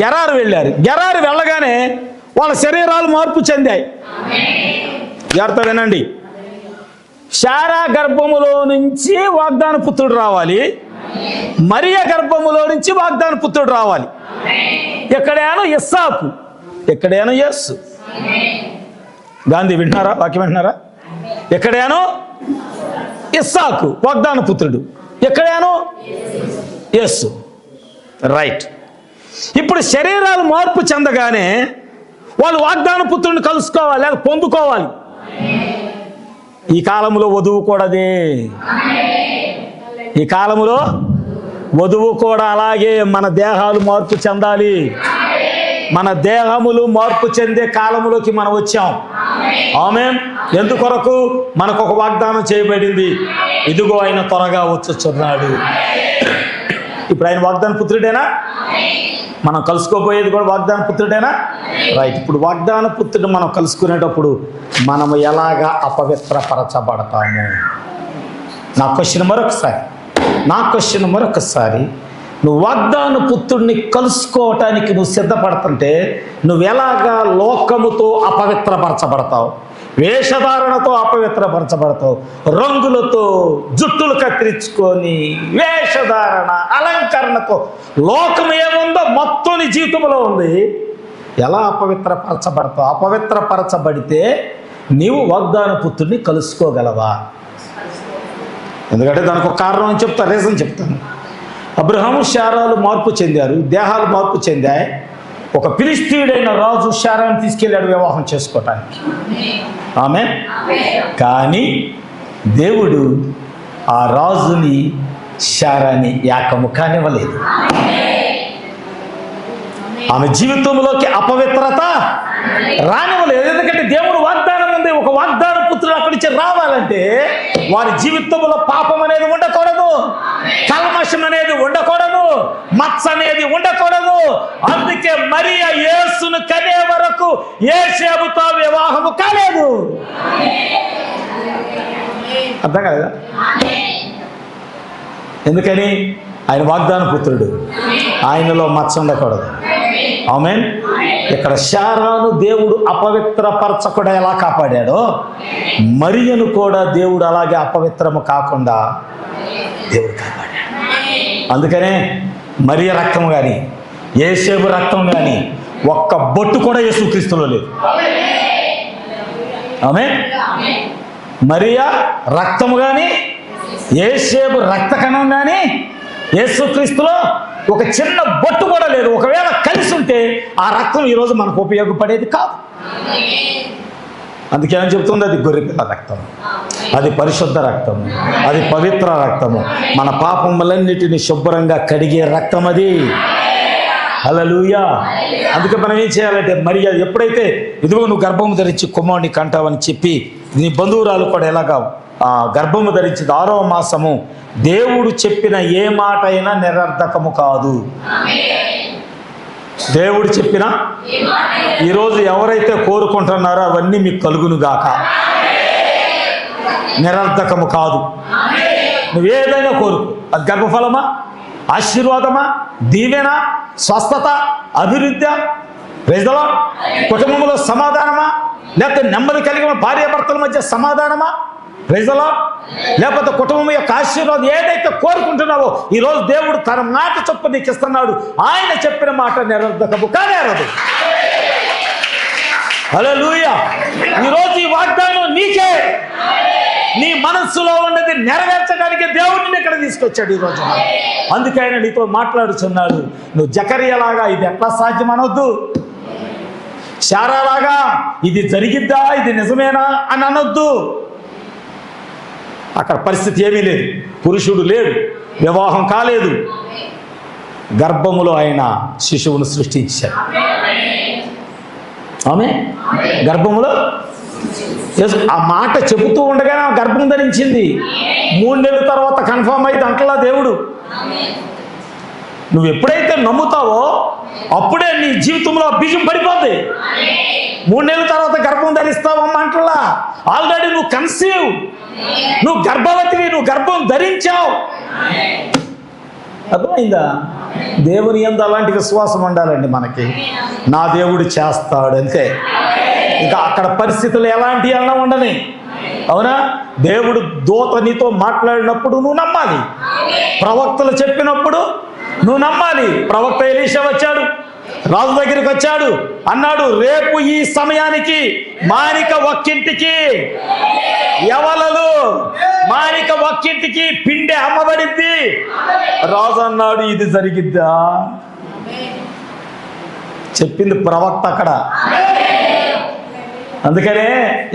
గెరారు వెళ్ళారు. గెరారు వెళ్ళగానే వాళ్ళ శరీరాలు మార్పు చెందాయి. జాగ్రత్త వినండి. శారా గర్భములో నుంచి వాగ్దాన పుత్రుడు రావాలి, మరియ గర్భములో నుంచి వాగ్దాన పుత్రుడు రావాలి. ఎక్కడేనో ఇస్సాకు, ఎక్కడేనో యేసు. గాంధీ వింటున్నారా? వాక్యం వింటున్నారా? ఎక్కడేనో ఇస్సాకు వాగ్దాన పుత్రుడు, ఎక్కడేనో యేసు. రైట్. ఇప్పుడు శరీరాలు మార్పు చెందగానే వాళ్ళు వాగ్దాన పుత్రుడిని కలుసుకోవాలి, లేక పొందుకోవాలి. ఈ కాలంలో వధువు కూడాదే. ఈ కాలంలో వధువు కూడా అలాగే మన దేహాలు మార్పు చెందాలి. మన దేహములు మార్పు చెందే కాలంలోకి మనం వచ్చాం. ఆమేన్. ఎందుకొరకు? మనకు ఒక వాగ్దానం చేయబడింది, ఇదిగో ఆయన త్వరగా వచ్చుచున్నాడు. ఇప్పుడు ఆయన వాగ్దాన పుత్రుడేనా? మనం కలుసుకోబోయేది కూడా వాగ్దాన పుత్రుడేనా? రైట్. ఇప్పుడు వాగ్దాన పుత్రుడు మనం కలుసుకునేటప్పుడు మనము ఎలాగా అపవిత్రపరచబడతాము? నా క్వశ్చన్ మరొకసారి, నువ్వు వాగ్దాన పుత్రుడిని కలుసుకోవటానికి నువ్వు సిద్ధపడుతుంటే నువ్వు ఎలాగా లోకముతో అపవిత్రపరచబడతావు, వేషధారణతో అపవిత్రపరచబడతావు, రంగులతో జుట్టులు కత్తిరించుకొని వేషధారణ అలంకరణతో లోకం ఏముందో మొత్తం నీ జీవితంలో ఉంది. ఎలా అపవిత్రపరచబడతావు? అపవిత్రపరచబడితే నీవు వాగ్దాన పుత్రుడిని కలుసుకోగలవా? ఎందుకంటే దానికి ఒక కారణం అని చెప్తా, రీజన్ చెప్తాను. అబ్రహాము శారాలు మార్పు చెందారు, దేహాలు మార్పు చెందాయి. ఒక ఫిలిష్తీయుడైన రాజు శారాన్ని తీసుకెళ్ళాడు వివాహం చేసుకోవటానికి. ఆమేన్. కానీ దేవుడు ఆ రాజుని శారాని ఏకము కానివ్వలేదు. ఆమె జీవితంలోకి అపవిత్రత రానివ్వలేదు. ఎందుకంటే దేవుడు వాగ్దానం ఉంది, ఒక వాగ్దాన పుత్రుడు అక్కడి నుంచి రావాలంటే వారి జీవితంలో పాపం అనేది ఉండకూడదు, కల్మషం అనేది ఉండకూడదు, మచ్చ అనేది ఉండకూడదు. అందుకే మరియా యేసును కనే వరకు యోసేపుతో వివాహము కాలేదు. అర్థం కాలేదా? ఎందుకని? ఆయన వాగ్దాన పుత్రుడు, ఆయనలో మచ్చ ఉండకూడదు. ఆమేన్. ఇక్కడ శారాను దేవుడు అపవిత్రపరచకుండా ఎలా కాపాడాడో మరియను కూడా దేవుడు అలాగే అపవిత్రము కాకుండా దేవుడు కాపాడాడు. అందుకనే మరియ రక్తం కానీ యేసేపు రక్తం కానీ ఒక్క బొట్టు కూడా యేసుక్రీస్తులో లేదు. ఆమేన్. మరియా రక్తము కానీ యేసేపు రక్త కణం కానీ యేసుక్రీస్తులో ఒక చిన్న బొట్టు కూడా లేదు. ఒకవేళ కలిసి ఉంటే ఆ రక్తం ఈరోజు మనకు ఉపయోగపడేది కాదు. అందుకేమని చెప్తుంది? అది గొర్రెపిల్ల రక్తం, అది పరిశుద్ధ రక్తము, అది పవిత్ర రక్తము, మన పాపములన్నిటిని శుభ్రంగా కడిగే రక్తం అది. హల్లెలూయా. అందుకే మనం ఏం చేయాలంటే, మరి ఎప్పుడైతే ఇదిగో నువ్వు గర్భము ధరించి కుమారుని కంటావని చెప్పి నీ బంధువురాలు కూడా ఎలాగా గర్భము ధరించింది 6వ మాసము, దేవుడు చెప్పిన ఏ మాట అయినా నిరర్ధకము కాదు. దేవుడు చెప్పిన ఈరోజు ఎవరైతే కోరుకుంటున్నారో అవన్నీ మీకు కలుగునుగాక. నిరర్ధకము కాదు. నువ్వేదైనా కోరుకు, అది గర్భఫలమా, ఆశీర్వాదమా, దీవెన, స్వస్థత, అభివృద్ధి, ప్రజల కుటుంబంలో సమాధానమా, లేకపోతే నెమ్మది కలిగిన భార్యాభర్తల మధ్య సమాధానమా, ప్రజలా, లేకపోతే కుటుంబం యొక్క ఆశీర్వాదం ఏదైతే కోరుకుంటున్నావో ఈరోజు దేవుడు తన మాట చొప్పున నీకు ఇస్తున్నాడు. ఆయన చెప్పిన మాట నిరర్ధకము కానేరదు. హల్లెలూయా. ఈరోజు ఈ వాగ్దానం నీకే. నీ మనస్సులో ఉన్నది నెరవేర్చడానికి దేవుడిని ఇక్కడ తీసుకొచ్చాడు ఈరోజు. అందుకే ఆయన నీతో మాట్లాడుచున్నాడు. నువ్వు జకర్యాలాగా ఇది ఎట్లా సాధ్యం అనొద్దు, శారాలాగా ఇది జరిగిద్దా, ఇది నిజమేనా అని అనొద్దు. అక్కడ పరిస్థితి ఏమీ లేదు, పురుషుడు లేడు, వివాహం కాలేదు, గర్భములో ఆయన శిశువును సృష్టించాడు. ఆమె గర్భములో ఆ మాట చెబుతూ ఉండగానే ఆ గర్భం ధరించింది. 3 నెలల తర్వాత కన్ఫర్మ్ అయితే అంటలా దేవుడు. నువ్వు ఎప్పుడైతే నమ్ముతావో అప్పుడే నీ జీవితంలో బీజం పడిపోద్ది. 3 నెలల తర్వాత గర్భం ధరిస్తావమ్మా అంటలా. ఆల్రెడీ నువ్వు కన్సీవ్, నువ్వు గర్భవతివి, నువ్వు గర్భం ధరించావు. అర్థమైందా? దేవుని యందు అలాంటి విశ్వాసం ఉండాలండి మనకి. నా దేవుడు చేస్తాడు అంతే. ఇంకా అక్కడ పరిస్థితులు ఎలాంటి అన్నా ఉండని. అవునా? దేవుడు దూత నీతో మాట్లాడినప్పుడు నువ్వు నమ్మాలి, ప్రవక్తలు చెప్పినప్పుడు నువ్వు నమ్మాలి. ప్రవక్త ఎలీషా వచ్చాడు, రాజు దగ్గరికి వచ్చాడు, అన్నాడు రేపు ఈ సమయానికి మానిక ఒక్కింటికి ఎవలలు మానిక ఒక్కింటికి పిండి అమ్మబడిద్ది. రాజు అన్నాడు ఇది జరిగిద్దా? చెప్పింది ప్రవక్త అక్కడ. అందుకనే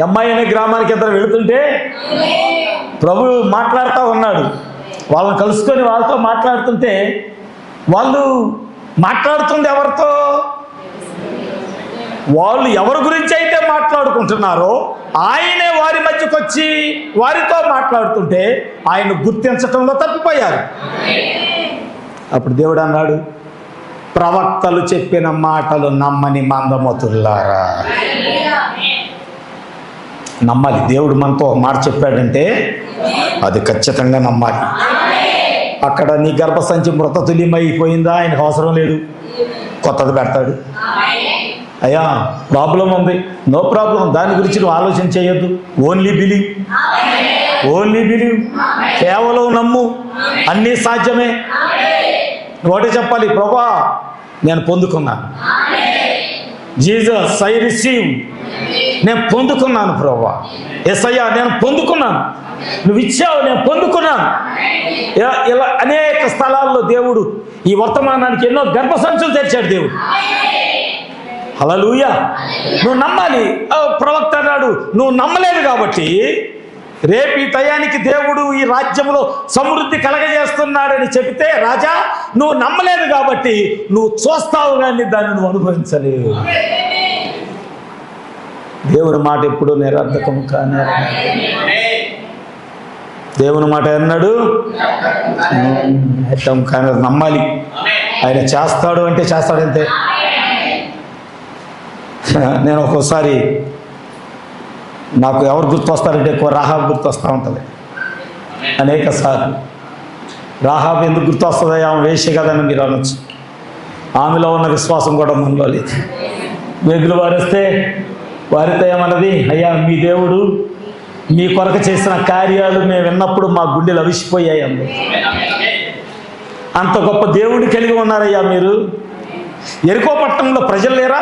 అమ్మాయి అనే గ్రామానికి ఇద్దరు వెళుతుంటే ప్రభు మాట్లాడుతూ ఉన్నాడు. వాళ్ళని కలుసుకొని వాళ్ళతో మాట్లాడుతుంటే వాళ్ళు మాట్లాడుతుంది ఎవరితో? వాళ్ళు ఎవరి గురించి అయితే మాట్లాడుకుంటున్నారో ఆయనే వారి మధ్యకు వచ్చి వారితో మాట్లాడుతుంటే ఆయన గుర్తించటంలో తప్పిపోయారు. అప్పుడు దేవుడు అన్నాడు, ప్రవక్తలు చెప్పిన మాటలు నమ్మని మందమతులారా. నమ్మాలి. దేవుడు మనతో ఒక మాట చెప్పాడంటే అది ఖచ్చితంగా నమ్మాలి. అక్కడ నీ గర్భసంచి మృతతుల్యమైపోయిందా, ఆయనకు అవసరం లేదు, కొత్తది పెడతాడు. అయ్యా ప్రాబ్లం ఉంది, నో ప్రాబ్లం, దాని గురించి నువ్వు ఆలోచన చేయొద్దు. ఓన్లీ బిలీవ్, ఓన్లీ బిలీవ్, కేవలం నమ్ము, అన్నీ సాధ్యమే. ఒకటే చెప్పాలి, ప్రభా నేను పొందుకున్నాను, జీసస్ ఐ రిసీవ్, నేను పొందుకున్నాను ప్రభా, యేసయ్యా నేను పొందుకున్నాను, నువ్వు ఇచ్చావు నేను పొందుకున్నాను. ఇలా అనేక స్థలాల్లో దేవుడు ఈ వర్తమానానికి ఎన్నో గర్భసంచులు తెరిచాడు దేవుడు. హల్లెలూయా. నువ్వు నమ్మాలి. ప్రవక్త అన్నాడు, నువ్వు నమ్మలేదు కాబట్టి రేపు ఈ టయానికి దేవుడు ఈ రాజ్యంలో సమృద్ధి కలగజేస్తున్నాడని చెబితే, రాజా నువ్వు నమ్మలేదు కాబట్టి నువ్వు చూస్తావు కానీ దాన్ని నువ్వు అనుభవించలేవు. దేవుని మాట ఎప్పుడూ నిరర్ధకం కానీ, దేవుని మాట అన్నాడు కానీ నమ్మాలి. ఆయన చేస్తాడు అంటే చేస్తాడు అంతే. నేను ఒక్కోసారి నాకు ఎవరు గుర్తొస్తారంటే ఎక్కువ రాహాబ్ గుర్తొస్తూ ఉంటుంది అనేక సార్లు. రాహాబ్ ఎందుకు గుర్తొస్తుంది? ఆమె వేశ్య కదని మీరు అనొచ్చు. ఆమెలో ఉన్న విశ్వాసం కూడా మనలో లేదు. వెగులు వారిస్తే వారితో ఏమన్నది, అయ్యా మీ దేవుడు మీ కొరకు చేసిన కార్యాలు మేము విన్నప్పుడు మా గుండెలు అవిసిపోయాయి అంది. అంత గొప్ప దేవుడిని కలిగి ఉన్నారయ్యా మీరు. ఎరికో పట్టణంలో ప్రజలు లేరా?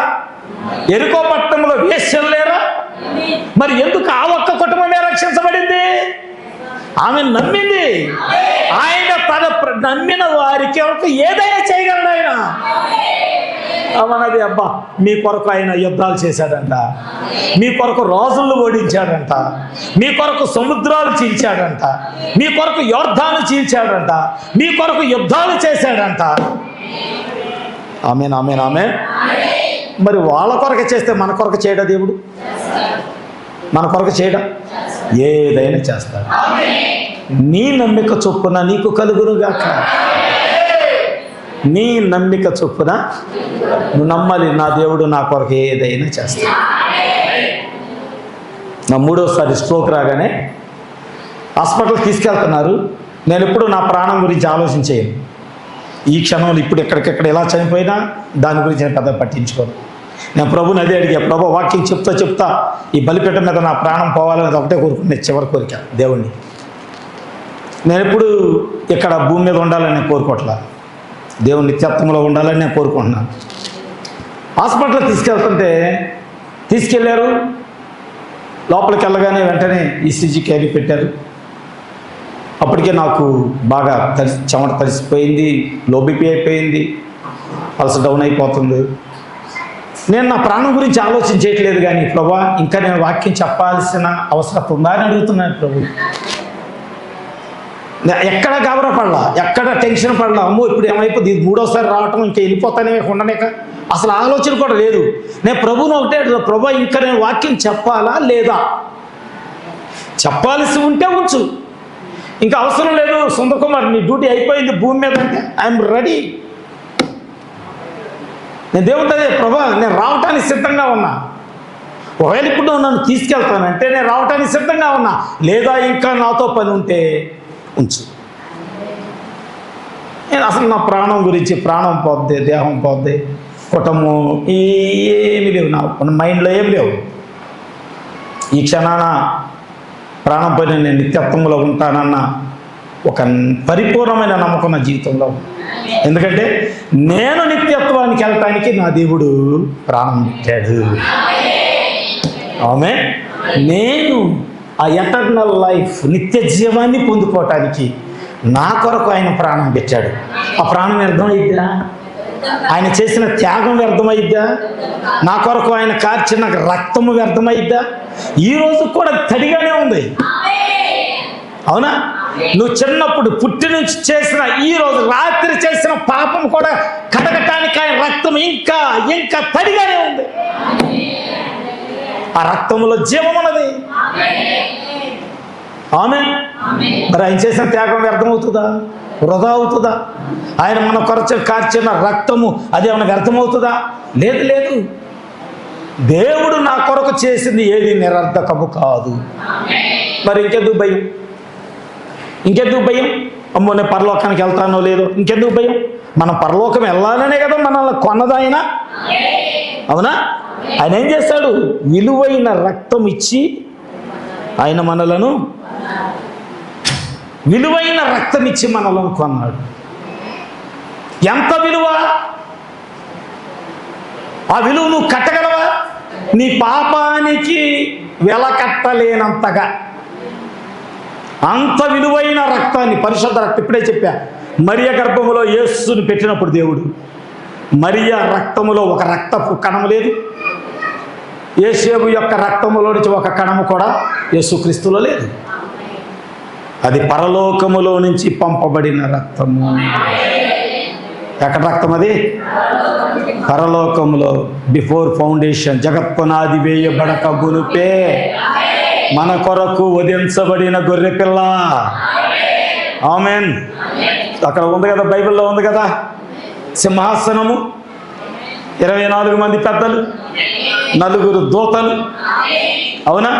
ఎరికో పట్టణంలో వేశ్యలు లేరా? మరి ఎందుకు ఆ ఒక్క కుటుంబమే రక్షించబడింది? ఆమె నమ్మింది. ఆయన తన నమ్మిన వారికి ఏదైనా చేయగలడు ఆయన. అవన్నది, అబ్బా మీ కొరకు ఆయన యుద్ధాలు చేశాడంట, మీ కొరకు రాజులను ఓడించాడంట, మీ కొరకు సముద్రాలు చీల్చాడంట, మీ కొరకు యోర్దాను చీల్చాడంట, మీ కొరకు యుద్ధాలు చేశాడంట. ఆమేన్, ఆమేన్, ఆమేన్. మరి వాళ్ళ కొరకు చేస్తే మన కొరకు చేయడా దేవుడు? మన కొరకు చేయడా? ఏదైనా చేస్తాడు. నీ నమ్మిక చొప్పున నీకు కలుగునుగాక. నీ నమ్మిక చొప్పున నువ్వు నమ్మాలి, నా దేవుడు నా కొరకు ఏదైనా చేస్తాడు. నా 3వసారి స్ట్రోక్ రాగానే హాస్పిటల్కి తీసుకెళ్తున్నారు. నేను ఎప్పుడు నా ప్రాణం గురించి ఆలోచించేయను. ఈ క్షణంలో ఇప్పుడు ఎక్కడికెక్కడ ఎలా చనిపోయినా దాని గురించి నేను పెద్ద పట్టించుకోను. నేను ప్రభుని అదే అడిగా, ప్రభు వాక్యం చెప్తా ఈ బలిపీఠం మీద నా ప్రాణం పోవాలని ఒకటే కోరుకునే, చివరి కోరిక దేవుణ్ణి. నేను ఎప్పుడు ఇక్కడ భూమి మీద ఉండాలని నేను కోరుకోవట్లా, దేవుని నిత్యత్వంలో ఉండాలని నేను కోరుకుంటున్నాను. హాస్పిటల్ తీసుకెళ్ళారు. లోపలికి వెళ్ళగానే వెంటనే ఈసీజీ క్యారీ పెట్టారు. అప్పటికే నాకు బాగా చెమట తడిసిపోయింది, లో బీపీ అయిపోయింది, పల్స్ డౌన్ అయిపోతుంది. నేను నా ప్రాణం గురించి ఆలోచించేయట్లేదు కానీ, ప్రభా ఇంకా నేను వాక్యం చెప్పాల్సిన అవసరం ఉందా అని అడుగుతున్నాను ప్రభు. ఎక్కడ గాబరా పడలా, ఎక్కడ టెన్షన్ పడలా. అమ్మో ఇప్పుడు ఏమైపోతుంది, ఇది 3వసారి రావటం, ఇంకా వెళ్ళిపోతానే ఉండలేక అసలు ఆలోచన కూడా లేదు. నేను ప్రభుని ఒకటే, ప్రభా ఇంకా నేను వాక్యం చెప్పాలా లేదా? చెప్పాల్సి ఉంటే ఉంచు, ఇంకా అవసరం లేదు. సుందరకుమార్ నీ డ్యూటీ అయిపోయింది భూమి మీద అంటే ఐఎమ్ రెడీ. నేను దేవుడితో, ప్రభా నేను రావటానికి సిద్ధంగా ఉన్నా. ఒకవేళ ఇప్పుడు నన్ను తీసుకెళ్తానంటే నేను రావటానికి సిద్ధంగా ఉన్నా, లేదా ఇంకా నాతో పని ఉంటే ఉంచు. నేను అసలు నా ప్రాణం గురించి, ప్రాణం పోద్ది, దేహం పోద్ది, కుటుంబం ఏమి లేవు, నా మైండ్లో ఏమి లేవు. ఈ క్షణాన ప్రాణం పైన నేను నిత్యత్వంలో ఉంటానన్న ఒక పరిపూర్ణమైన నమ్మకం నా జీవితంలో. ఎందుకంటే నేను నిత్యత్వానికి వెళ్ళటానికి నా దేవుడు ప్రాణం పెట్టాడు. ఆమె నేను ఆ ఎటర్నల్ లైఫ్, నిత్య జీవాన్ని పొందుకోవటానికి నా కొరకు ఆయన ప్రాణం పెట్టాడు. ఆ ప్రాణం వ్యర్థం అయిద్దా? ఆయన చేసిన త్యాగం వ్యర్థమైద్దా? నా కొరకు ఆయన కార్చిన రక్తము వ్యర్థమైద్దా? ఈ రోజు కూడా తడిగానే ఉంది. అవునా? నువ్వు చిన్నప్పుడు పుట్టి నుంచి చేసిన, ఈ రోజు రాత్రి చేసిన పాపం కూడా కడగటానికి ఆయన రక్తం ఇంకా ఇంకా తడిగానే ఉంది. ఆ రక్తంలో జీవం ఉన్నది. ఆమేన్. మరి ఆయన చేసిన త్యాగం వ్యర్థమవుతుందా? వృధా అవుతుందా? ఆయన మన కొరచ కార్చిన రక్తము అదేమన్నా వ్యర్థమవుతుందా? లేదు లేదు. దేవుడు నా కొరకు చేసింది ఏది నిరర్ధకము కాదు. మరి ఇంకెందుకు భయం? ఇంకెందుకు భయం? అమ్మో నేను పరలోకానికి వెళ్తానో లేదో, ఇంకెందుకు భయం? మనం పరలోకం వెళ్ళాలనే కదా మనల్ని కొన్నదాయన. అవునా? ఆయన ఏం చేస్తాడు? విలువైన రక్తం ఇచ్చి ఆయన మనలను, విలువైన రక్తం ఇచ్చి మనలను కొన్నాడు. ఎంత విలువ? ఆ విలువ నువ్వు కట్టగలవా? నీ పాపానికి వెలకట్టలేనంతగా అంత విలువైన రక్తాన్ని, పరిశుద్ధ రక్తం. ఇప్పుడే చెప్పా, మరియ గర్భములో యేసుని పెట్టినప్పుడు దేవుడు, మరియ రక్తములో ఒక రక్తపు కణము లేదు, యేసేపు యొక్క రక్తములో నుంచి ఒక కణము కూడా యేసుక్రీస్తులో లేదు. అది పరలోకములో నుంచి పంపబడిన రక్తము. ఎక్కడ రక్తం అది? పరలోకములో. బిఫోర్ ఫౌండేషన్, జగత్పునాది వేయబడక గునుపే మన కొరకు వధించబడిన గొర్రెపిల్ల. ఆమేన్. అక్కడ ఉంది కదా, బైబిల్లో ఉంది కదా, సింహాసనము, 24 మంది పెద్దలు, 4 దూతలు. అవునా?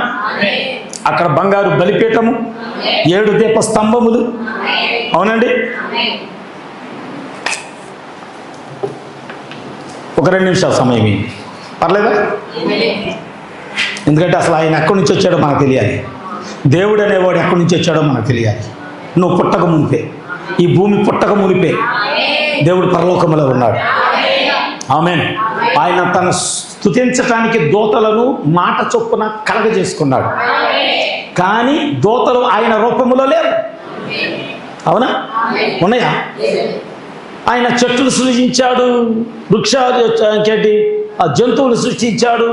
అక్కడ బంగారు బలిపీఠము, 7 దీప స్తంభములు. అవునండి. ఒక 2 నిమిషాల సమయం పర్లేదా? ఎందుకంటే అసలు ఆయన ఎక్కడి నుంచి వచ్చాడో మనకు తెలియాలి. దేవుడు అనేవాడు ఎక్కడి నుంచి వచ్చాడో మనకు తెలియాలి. నువ్వు పుట్టక మునిపే, ఈ భూమి పుట్టక మునిపే దేవుడు పరలోకములో ఉన్నాడు. ఆమేన్. ఆయన తను స్తుతించటానికి దూతలను మాట చొప్పున కలగజేసుకున్నాడు. కానీ దూతలు ఆయన రూపములో లేరు. అవునా? ఉన్నాయా? ఆయన చెట్టులు సృష్టించాడు, వృక్షాలు, ఇంకేంటి, ఆ జంతువులు సృష్టించాడు.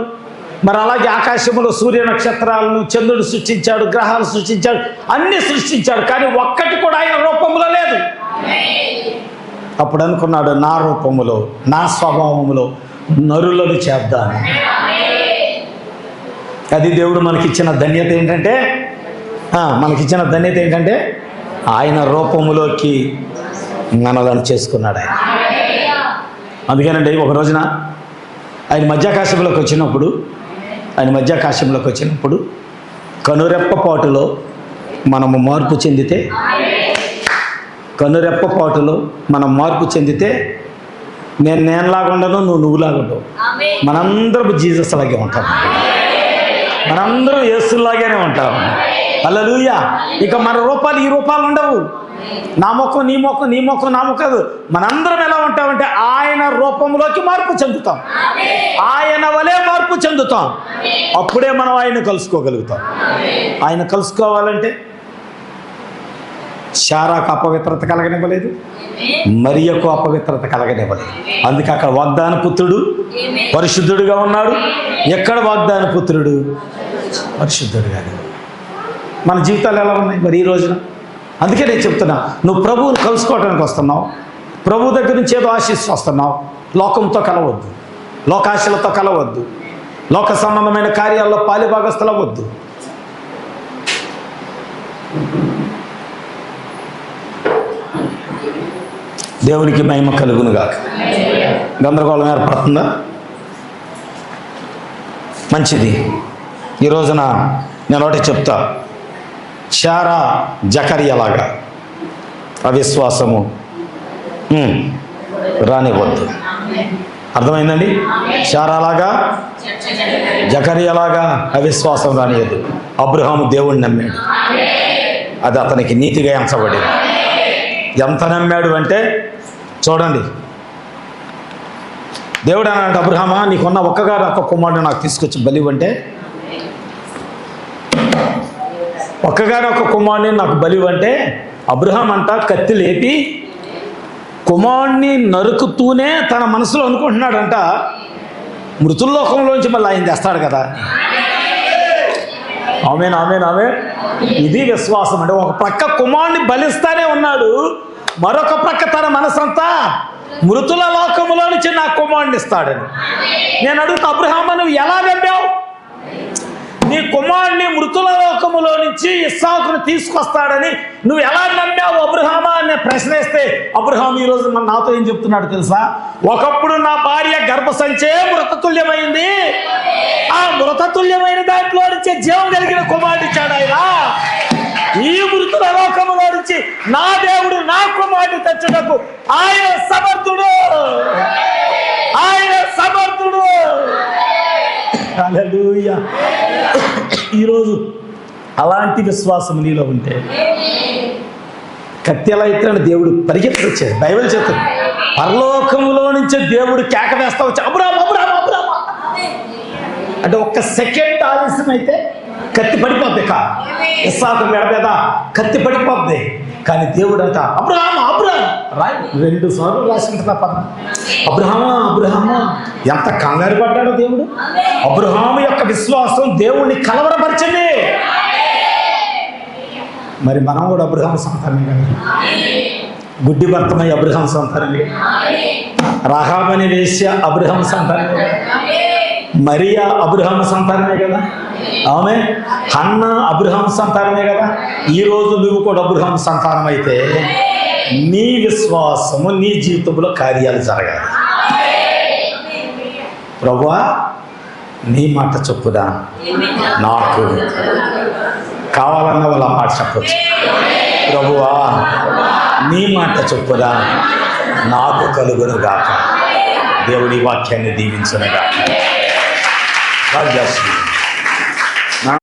మరి అలాగే ఆకాశంలో సూర్య నక్షత్రాలను, చంద్రుడు సృష్టించాడు, గ్రహాలు సృష్టించాడు, అన్ని సృష్టించాడు. కానీ ఒక్కటి కూడా ఆయన రూపంలో లేదు. అప్పుడు అనుకున్నాడు, నా రూపములో, నా స్వభావములో నరులను చేద్దాను. అది దేవుడు మనకిచ్చిన ధన్యత. ఏంటంటే మనకిచ్చిన ధన్యత ఏంటంటే ఆయన రూపములోకి మనలను చేసుకున్నాడు ఆయన. అందుకేనండి ఒక రోజున ఆయన మధ్యాకాశంలోకి వచ్చినప్పుడు కనురెప్పపాటులో మనము మార్పు చెందితే, మనం మార్పు చెందితే, నేనులాగా ఉండను, నువ్వులాగా ఉండవు. మనందరం జీసస్ లాగే ఉంటాం. మనందరం యేసులాగానే ఉంటాం. హల్లెలూయా. ఇక మన రూపాలు ఈ రూపాలు ఉండవు. నా ముఖం నీ ముఖం, నీ ముఖం నా ముఖం కాదు. మనందరం ఎలా ఉంటామంటే ఆయన రూపంలోకి మార్పు చెందుతాం. ఆయన వలే మార్పు చెందుతాం. అప్పుడే మనం ఆయన కలుసుకోగలుగుతాం. ఆయన కలుసుకోవాలంటే శారాకు అపవిత్రత కలగనివ్వలేదు, మరియకు అపవిత్రత కలగనివ్వలేదు. అందుకే అక్కడ వాగ్దాన పుత్రుడు పరిశుద్ధుడుగా ఉన్నాడు. ఎక్కడ వాగ్దాన పుత్రుడు పరిశుద్ధుడుగా. మన జీవితాలు ఎలా ఉన్నాయి మరి ఈ రోజున? అందుకే నేను చెప్తున్నా, నువ్వు ప్రభువుని కలుసుకోవడానికి వస్తున్నావు, ప్రభు దగ్గర నుంచి ఏదో ఆశిస్తూ వస్తున్నావు. లోకంతో కలవద్దు, లోకాశలతో కలవద్దు, లోక సంబంధమైన కార్యాల్లో పాలిభాగస్థులవద్దు. దేవునికి మహిమ కలుగునుగాక. గందరగోళం ఏర్పడుతుందా? మంచిది. ఈ రోజున నేను ఒకటి చెప్తా, శారా జకర్యాలాగా అవిశ్వాసము రానివ్వద్దు. అర్థమైందండి? శారాలాగా జకర్యాలాగా అవిశ్వాసం రానివ్వద్దు. అబ్రహాము దేవుణ్ణి నమ్మాడు, అది అతనికి నీతిగా ఎంచబడింది. ఎంత నమ్మాడు అంటే చూడండి, దేవుడు అన్నాడు, అబ్రహామా నీకున్న ఒక్కగారు ఒక్క కుమారుడు నాకు తీసుకొచ్చి బలివంటే, ఒక్కగారు ఒక కుమారుడిని నాకు బలివంటే, అబ్రహాం అంట కత్తి లేపి కుమారుణ్ణి నరుకుతూనే తన మనసులో అనుకుంటున్నాడంట, మృతుల్లోకంలోంచి మళ్ళీ ఆయన తెస్తాడు కదా. ఆమేన్ ఆమేన్ ఆమేన్. ఇది విశ్వాసం అంటే. ఒక ప్రక్క కుమారుణ్ణి బలిస్తానే ఉన్నాడు, మరొక ప్రక్క తన మనసంతా మృతుల లోకములో నుంచి నా కుమారుణ్ణి ఇస్తాడని. నేను అడుగుతా, అబ్రహాము నువ్వు ఎలా నమ్మావు? నీ కుమారుణ్ణి మృతుల లోకములో నుంచి ఇస్సాకును తీసుకొస్తాడని నువ్వు ఎలా నమ్మావు అబ్రహామా అని ప్రశ్నిస్తే, అబ్రహాము ఈరోజు నాతో ఏం చెప్తున్నాడు తెలుసా? ఒకప్పుడు నా భార్య గర్భసంచే మృతతుల్యమైంది, ఆ మృతతుల్యమైన దాంట్లో నుంచి జీవం కలిగిన కుమారుడు ఇచ్చాడు ఆయన. ఈ మృతుల లోకములో నుంచి నా దేవుడు నా కుమారుడు తెచ్చుటకు ఆయన సమర్థుడు, ఆయన సమర్థుడు. హల్లెలూయా. ఈరోజు అలాంటి విశ్వాసం నీలో ఉంటే కత్తి ఎలా ఇస్తాడని దేవుడు పరిగెత్తుకొచ్చాడు. బైబిల్ చెప్తుంది, పరలోకములో నుంచే దేవుడు కేక వేస్తా వచ్చి అబ్రహాము అబ్రహాము అబ్రహాము అంటే ఒక్క సెకండ్ ఆలస్యం అయితే కత్తి పడిపోద్ది. ఇస్సాకు మెడ మీద కత్తి పడిపోద్ది. కానీ దేవుడు అంట అబ్రహాము అబ్రహాము రాయి 2 సార్లు రాసింటున్నా పద. అబ్రహామా అబ్రహామా, ఎంత కంగారు పడ్డాడో దేవుడు. అబ్రహాము యొక్క విశ్వాసం దేవుణ్ణి కలవరపరిచింది. మరి మనం కూడా అబ్రహాము సంతానమే కదా. గుడ్డి భర్తమై అబ్రహాము సంతానమే, రాహాబని వేశ్య అబ్రహాము సంతానమే కదా, మరియా అబ్రహాము సంతానమే కదా, ఆమె హన్నా అబ్రహాము సంతానమే కదా. ఈరోజు నువ్వు కూడా అబ్రహాము సంతానం అయితే నీ విశ్వాసము నీ జీవితంలో కార్యాలు జరగాలి. ప్రభువా నీ మాట చొప్పుదా నాకు కావాలన్న వాళ్ళ మాట చెప్పచ్చు. ప్రభువా నీ మాట చొప్పుదా నాకు కలుగును గాక. దేవుడి వాక్యాన్ని దీవించును గాక. God bless you.